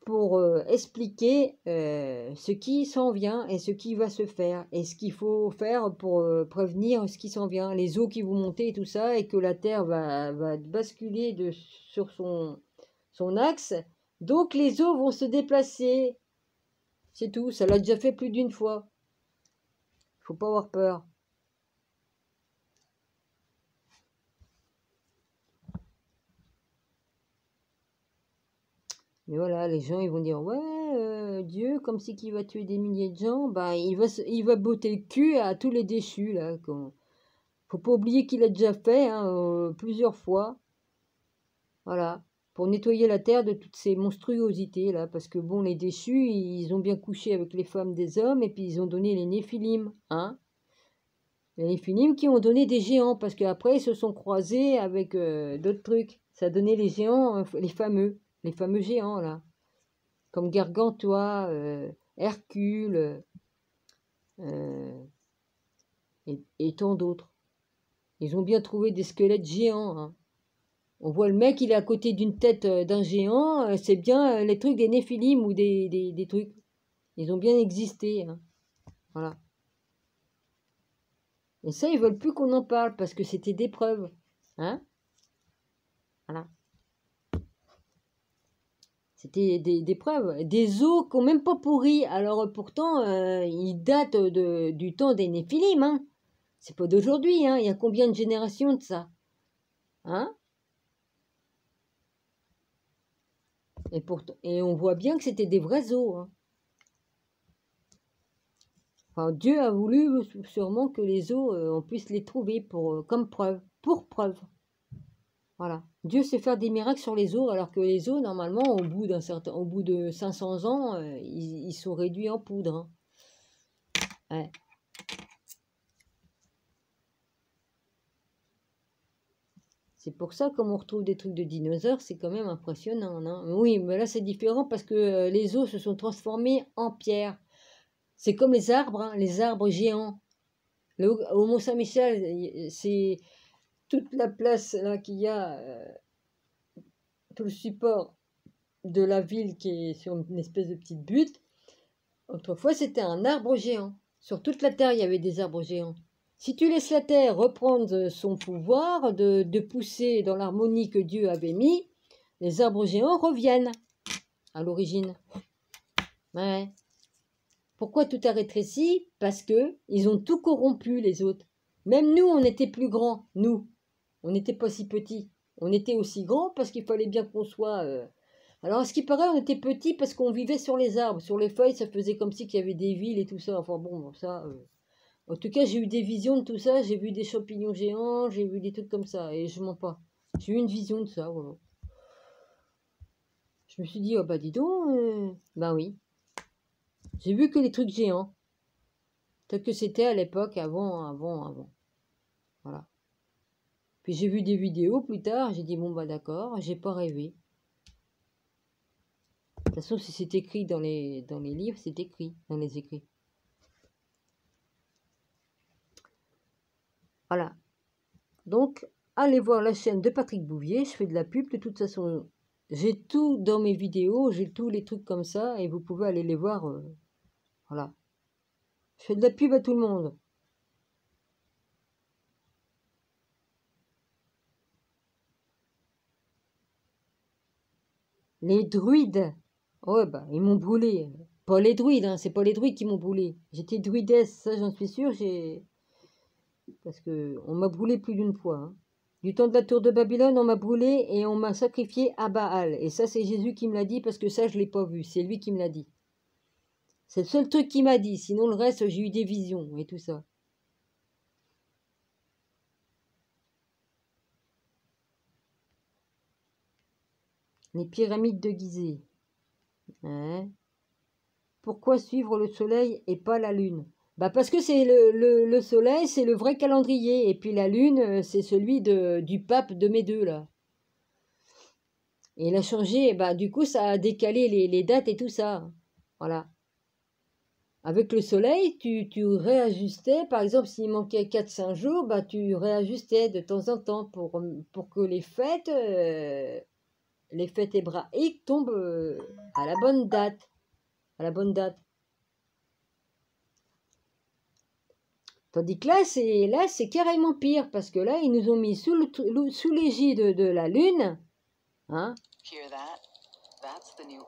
pour expliquer ce qui s'en vient et ce qui va se faire et ce qu'il faut faire pour prévenir ce qui s'en vient, les eaux qui vont monter et tout ça, et que la Terre va basculer sur son axe. Donc les eaux vont se déplacer. C'est tout, ça l'a déjà fait plus d'une fois. Faut pas avoir peur. Mais voilà, les gens ils vont dire ouais, Dieu, comme c'est qu'il va tuer des milliers de gens, bah il va botter le cul à tous les déchus là. Faut pas oublier qu'il a déjà fait hein, plusieurs fois. Voilà, pour nettoyer la terre de toutes ces monstruosités là, parce que bon, les déchus, ils ont bien couché avec les femmes des hommes et puis ils ont donné les Néphilim, hein. Les Néphilim qui ont donné des géants, parce qu'après ils se sont croisés avec d'autres trucs. Ça a donné les géants, les fameux géants là. Comme Gargantua, Hercule, et tant d'autres. Ils ont bien trouvé des squelettes géants. Hein. On voit le mec, il est à côté d'une tête d'un géant, c'est bien les trucs des Néphilim ou des trucs. Ils ont bien existé. Hein. Voilà. Et ça, ils veulent plus qu'on en parle parce que c'était des preuves. Hein? Voilà. C'était des preuves. Des os qui n'ont même pas pourri. Alors pourtant, ils datent du temps des Néphilim. Hein. C'est pas d'aujourd'hui. Hein. Il y a combien de générations de ça? Hein? Et on voit bien que c'était des vrais os. Hein. Enfin, Dieu a voulu sûrement que les os, on puisse les trouver comme preuve. Pour preuve. Voilà. Dieu sait faire des miracles sur les os, alors que les os, normalement, au bout de 500 ans, ils sont réduits en poudre. Hein. Ouais. C'est pour ça, comme on retrouve des trucs de dinosaures, c'est quand même impressionnant. Non? Oui, mais là, c'est différent parce que les os se sont transformés en pierre. C'est comme les arbres, hein, les arbres géants. Au Mont-Saint-Michel, c'est toute la place là qu'il y a, tout le support de la ville qui est sur une espèce de petite butte. Autrefois, c'était un arbre géant. Sur toute la terre, il y avait des arbres géants. Si tu laisses la terre reprendre son pouvoir de pousser dans l'harmonie que Dieu avait mis, les arbres géants reviennent à l'origine. Ouais. Pourquoi tout a rétréci? Parce que ils ont tout corrompu, les autres. Même nous, on était plus grands, nous. On n'était pas si petits. On était aussi grands parce qu'il fallait bien qu'on soit... Alors, à ce qui paraît, on était petits parce qu'on vivait sur les arbres. Sur les feuilles, ça faisait comme si qu'il y avait des villes et tout ça. Enfin bon, ça... En tout cas, j'ai eu des visions de tout ça. J'ai vu des champignons géants, j'ai vu des trucs comme ça. Et je mens pas. J'ai eu une vision de ça, voilà. Je me suis dit, oh bah dis donc, ben oui. J'ai vu que les trucs géants. Tel que c'était à l'époque, avant. Voilà. Puis j'ai vu des vidéos plus tard, j'ai dit, bon bah d'accord, j'ai pas rêvé. De toute façon, si c'est écrit dans les livres, c'est écrit dans les écrits. Voilà. Donc, allez voir la chaîne de Patrick Bouvier, je fais de la pub, de toute façon, j'ai tout dans mes vidéos, j'ai tous les trucs comme ça, et vous pouvez aller les voir, voilà. Je fais de la pub à tout le monde. Les druides, ouais bah, ils m'ont brûlé. Pas les druides, hein, c'est pas les druides qui m'ont brûlé. J'étais druidesse, ça j'en suis sûre, parce que on m'a brûlé plus d'une fois, hein. Du temps de la tour de Babylone, on m'a brûlé et on m'a sacrifié à Baal. Et ça, c'est Jésus qui me l'a dit parce que ça, je l'ai pas vu. C'est lui qui me l'a dit. C'est le seul truc qu'il m'a dit. Sinon, le reste, j'ai eu des visions et tout ça. Les pyramides de Gizeh. Hein? Pourquoi suivre le soleil et pas la lune? Bah parce que c'est le soleil, c'est le vrai calendrier. Et puis la lune, c'est celui du pape de mes deux, là. Et il a changé, bah du coup, ça a décalé les dates et tout ça. Voilà. Avec le soleil, tu réajustais, par exemple, s'il manquait 4-5 jours, bah, tu réajustais de temps en temps pour que les fêtes hébraïques tombent à la bonne date. À la bonne date. Tandis que là, c'est carrément pire, parce que là, ils nous ont mis sous l'égide de la Lune. Hein?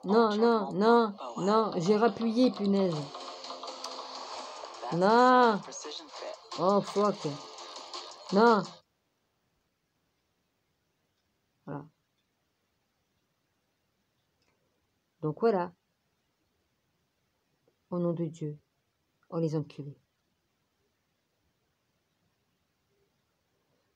Non, j'ai rappuyé, punaise. Non. Oh, fuck. Non. Voilà. Donc voilà. Au nom de Dieu. Oh, les enculés.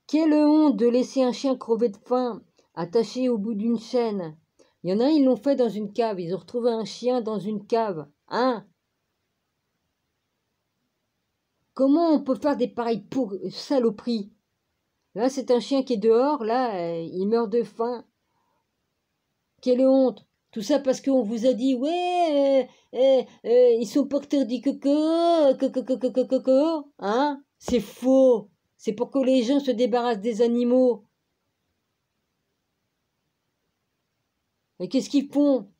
Quelle honte de laisser un chien crever de faim, attaché au bout d'une chaîne. Il y en a, ils l'ont fait dans une cave. Ils ont retrouvé un chien dans une cave. Hein? Comment on peut faire des pareilles saloperies? Là, c'est un chien qui est dehors. Là, il meurt de faim. Quelle honte! Tout ça parce qu'on vous a dit, ouais, ils sont porteurs du coco, hein? C'est faux. C'est pour que les gens se débarrassent des animaux. Et qu'est-ce qu'ils font?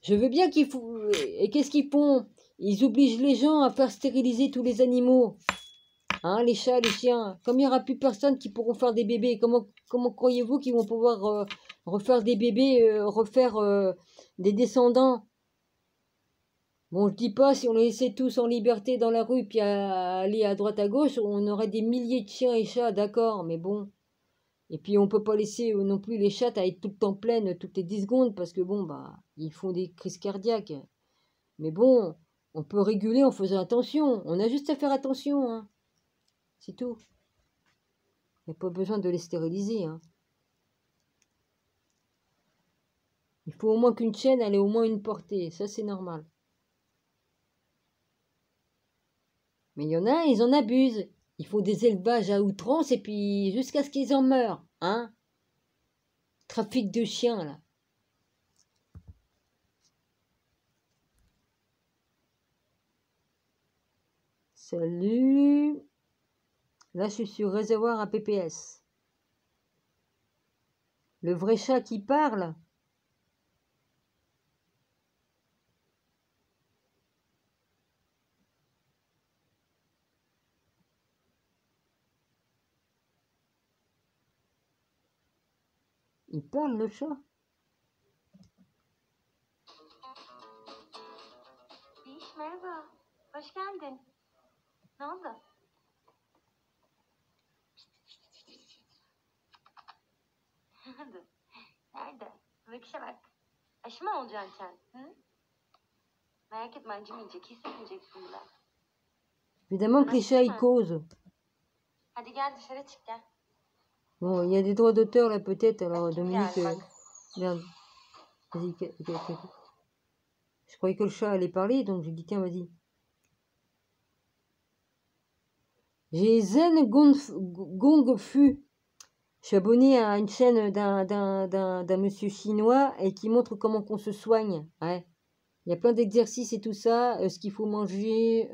Je veux bien qu'ils font... Et qu'est-ce qu'ils font? Ils obligent les gens à faire stériliser tous les animaux. Hein, les chats, les chiens. Comme il n'y aura plus personne qui pourront faire des bébés, comment croyez-vous qu'ils vont pouvoir refaire des bébés, refaire des descendants? Bon, je dis pas, si on les laissait tous en liberté dans la rue, puis aller à droite à gauche, on aurait des milliers de chiens et chats, d'accord, mais bon. Et puis on peut pas laisser non plus les chats à être tout le temps pleines toutes les 10 secondes, parce que bon, bah, ils font des crises cardiaques. Mais bon, on peut réguler en faisant attention. On a juste à faire attention, hein. C'est tout. Il n'y a pas besoin de les stériliser, hein. Il faut au moins qu'une chaîne, elle ait au moins une portée. Ça, c'est normal. Mais il y en a, ils en abusent. Ils font des élevages à outrance et puis jusqu'à ce qu'ils en meurent, hein. Trafic de chiens, là. Salut. Là, je suis sur réservoir à PPS. Le vrai chat qui parle. Il parle, le chat. Hoş geldin. Ne oldu? Nerede? Bakışa bak. Aşı mı olacaksın sen? Hı? Merak etme, acımayacak. Hissetmeyeceksin bile. Évidemment que les chats, ils causent. Hadi gel dışarı çık gel. Bon, il y a des droits d'auteur là peut-être, alors Bak kim Dominique... geldi bak. Merde. Vas-y, je croyais que le chat allait parler, donc j'ai dit tiens, vas-y. J'ai Zen Gong Fu. Je suis abonné à une chaîne d'un monsieur chinois et qui montre comment qu'on se soigne. Ouais. Il y a plein d'exercices et tout ça, ce qu'il faut manger,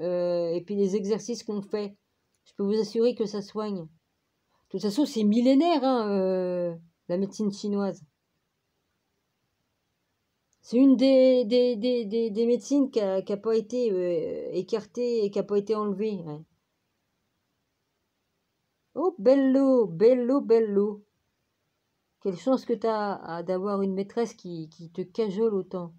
et puis les exercices qu'on fait. Je peux vous assurer que ça soigne. De toute façon, c'est millénaire, hein, la médecine chinoise. C'est une des médecines qui a pas été écartée et qui a pas été enlevée. Ouais. Oh, bello, bello, bello. Quelle chance que tu as d'avoir une maîtresse qui te cajole autant.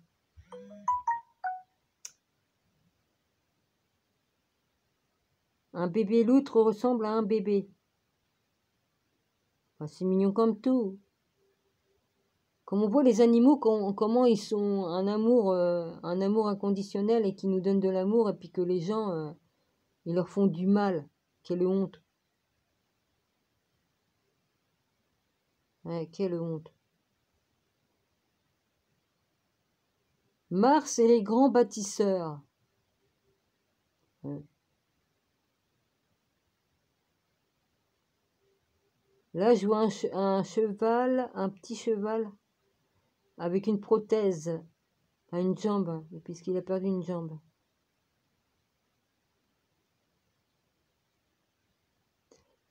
Un bébé loutre ressemble à un bébé. Enfin, c'est mignon comme tout. Comme on voit les animaux, comment ils sont un amour inconditionnel et qui nous donnent de l'amour, et puis que les gens, ils leur font du mal. Quelle honte. Ouais, quelle honte. Mars et les grands bâtisseurs. Ouais. Là, je vois un cheval, un petit cheval, avec une prothèse à une jambe, puisqu'il a perdu une jambe.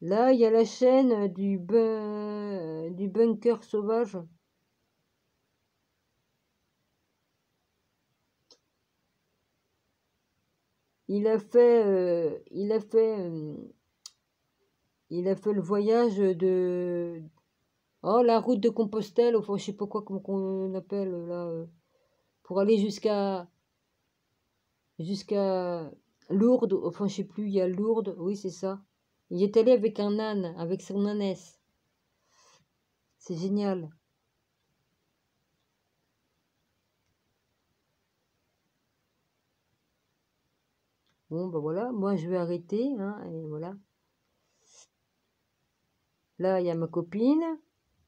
Là, il y a la chaîne du bunker sauvage. Il a fait le voyage de... Oh, la route de Compostelle, enfin, je sais pas quoi qu'on appelle là, pour aller jusqu'à Lourdes, enfin, je sais plus, il y a Lourdes, oui, c'est ça. Il est allé avec un âne, avec son ânesse. C'est génial. Bon, ben voilà, moi je vais arrêter, hein, et voilà. Là, il y a ma copine.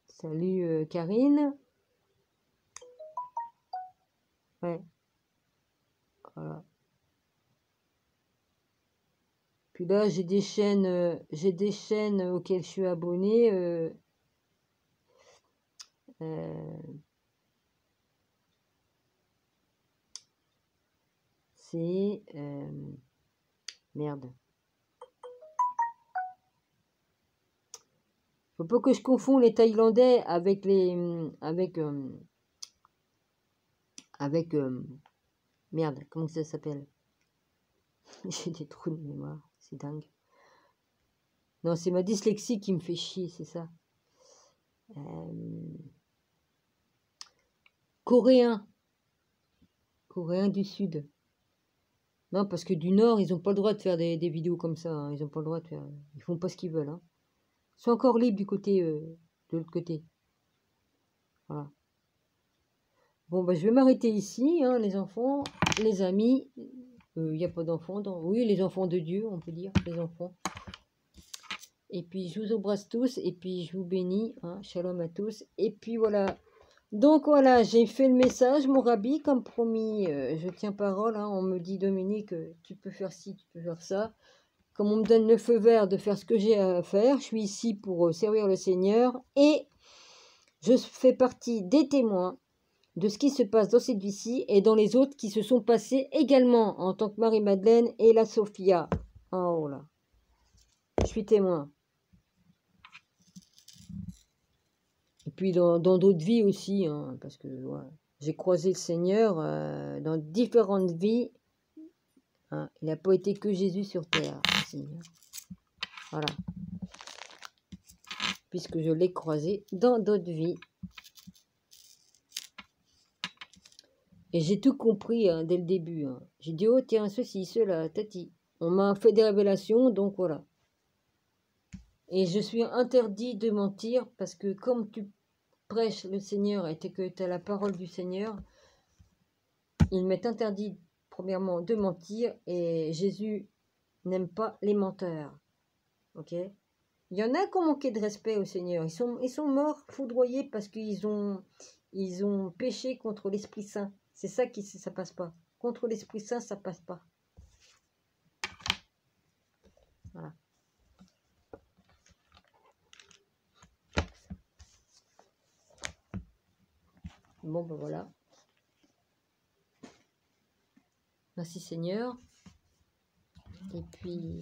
Salut Karine. Ouais, voilà. Puis là, j'ai des chaînes auxquelles je suis abonné. C'est merde. Faut pas que je confonds les Thaïlandais avec merde, comment ça s'appelle? J'ai des trous de mémoire, c'est dingue. Non, c'est ma dyslexie qui me fait chier, c'est ça. Coréen du Sud. Non, parce que du Nord, ils n'ont pas le droit de faire des vidéos comme ça. Hein. Ils n'ont pas le droit de faire. Ils font pas ce qu'ils veulent. Hein. Ils sont encore libres du côté de l'autre côté. Voilà. Bon, bah, je vais m'arrêter ici, hein, les enfants, les amis. Il n'y a pas d'enfants. Oui, les enfants de Dieu, on peut dire, les enfants. Et puis, je vous embrasse tous. Et puis, je vous bénis. Hein, shalom à tous. Et puis, voilà. Donc, voilà, j'ai fait le message, mon rabbi, comme promis. Je tiens parole. Hein, on me dit, Dominique, tu peux faire ci, tu peux faire ça. Comme on me donne le feu vert de faire ce que j'ai à faire, je suis ici pour servir le Seigneur. Et je fais partie des témoins de ce qui se passe dans cette vie-ci et dans les autres qui se sont passés également en tant que Marie-Madeleine et la Sophia. Oh là, je suis témoin. Et puis dans d'autres vies aussi, hein, parce que ouais, j'ai croisé le Seigneur dans différentes vies. Hein, il n'a pas été que Jésus sur terre, le Seigneur. Voilà. Puisque je l'ai croisé dans d'autres vies. Et j'ai tout compris hein, dès le début. Hein. J'ai dit, oh tiens, ceci, cela, tati. On m'a fait des révélations, donc voilà. Et je suis interdit de mentir parce que comme tu prêches le Seigneur et que tu as la parole du Seigneur, il m'est interdit, premièrement, de mentir. Et Jésus n'aime pas les menteurs. Ok? Il y en a qui ont manqué de respect au Seigneur. Ils sont morts foudroyés parce qu'ils ont péché contre l'Esprit Saint. C'est ça qui ça passe pas. Contre l'Esprit Saint, ça passe pas. Voilà. Bon, ben voilà. Merci Seigneur. Et puis,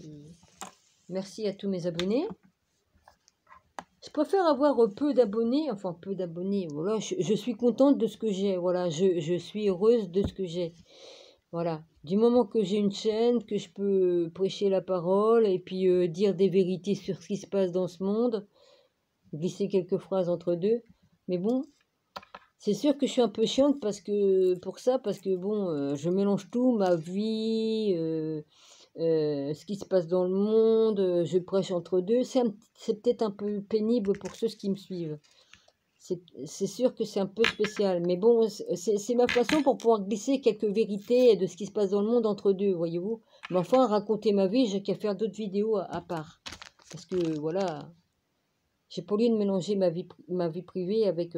merci à tous mes abonnés. Je préfère avoir peu d'abonnés, enfin peu d'abonnés. Voilà, je suis contente de ce que j'ai. Voilà, je suis heureuse de ce que j'ai. Voilà, du moment que j'ai une chaîne, que je peux prêcher la parole et puis dire des vérités sur ce qui se passe dans ce monde, glisser quelques phrases entre deux. Mais bon, c'est sûr que je suis un peu chiante parce que bon, je mélange tout, ma vie, ce qui se passe dans le monde, je prêche entre deux. C'est peut-être un peu pénible pour ceux qui me suivent. C'est sûr que c'est un peu spécial, mais bon, c'est ma façon pour pouvoir glisser quelques vérités de ce qui se passe dans le monde entre deux, voyez-vous. Mais enfin, raconter ma vie, j'ai qu'à faire d'autres vidéos à part. Parce que, voilà, j'ai pas lieu de mélanger ma vie privée avec...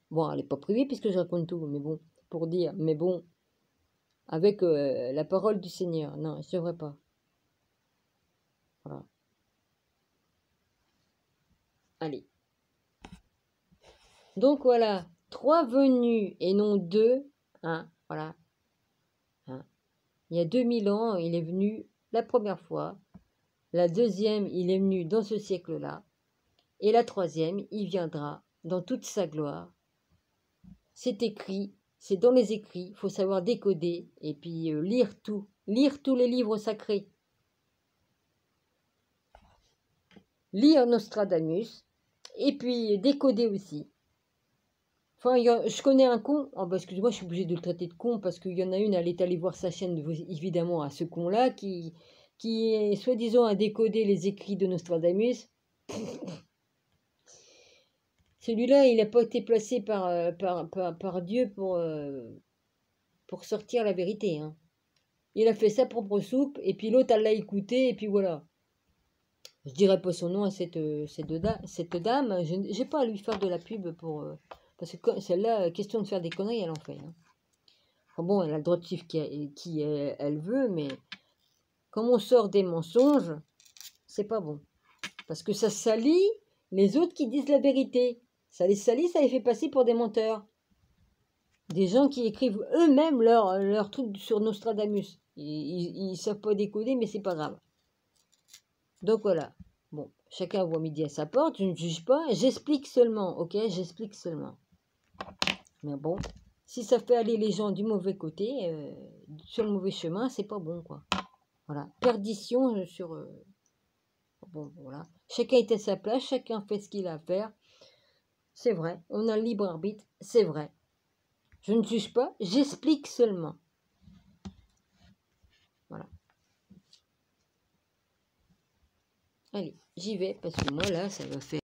bon, elle n'est pas privée puisque je raconte tout, mais bon, pour dire, mais bon, avec la parole du Seigneur. Non, je ne devrais pas. Voilà. Allez. Donc voilà, 3 venus et non 2. Hein, voilà. Hein. Il y a 2000 ans, il est venu la première fois. La deuxième, il est venu dans ce siècle-là. Et la troisième, il viendra dans toute sa gloire. C'est écrit, c'est dans les écrits. Il faut savoir décoder et puis lire tout. Lire tous les livres sacrés. Lire Nostradamus. Et puis décoder aussi. Enfin, je connais un con, oh, bah, excuse-moi, je suis obligée de le traiter de con, parce qu'il y en a une, elle est allée voir sa chaîne, évidemment, à ce con-là, qui est soi-disant à décoder les écrits de Nostradamus. Celui-là, il n'a pas été placé par Dieu pour sortir la vérité. Hein. Il a fait sa propre soupe, et puis l'autre, elle l'a écouté, et puis voilà. Je dirais pas son nom à cette dame, je n'ai pas à lui faire de la pub pour... parce que celle-là, question de faire des conneries, elle en fait. Hein. Enfin bon, elle a le droit de suivre qui elle veut, mais quand on sort des mensonges, c'est pas bon. Parce que ça salit les autres qui disent la vérité. Ça les salit, ça les fait passer pour des menteurs. Des gens qui écrivent eux-mêmes leur truc sur Nostradamus. Ils savent pas décoder, mais c'est pas grave. Donc voilà. Bon, chacun voit midi à sa porte, je ne juge pas, j'explique seulement, ok? J'explique seulement. Mais bon, si ça fait aller les gens du mauvais côté, sur le mauvais chemin, c'est pas bon, quoi. Voilà, perdition sur... bon, voilà. Chacun est à sa place, chacun fait ce qu'il a à faire. C'est vrai, on a le libre arbitre, c'est vrai. Je ne juge pas, j'explique seulement. Voilà. Allez, j'y vais, parce que moi, là, ça va faire...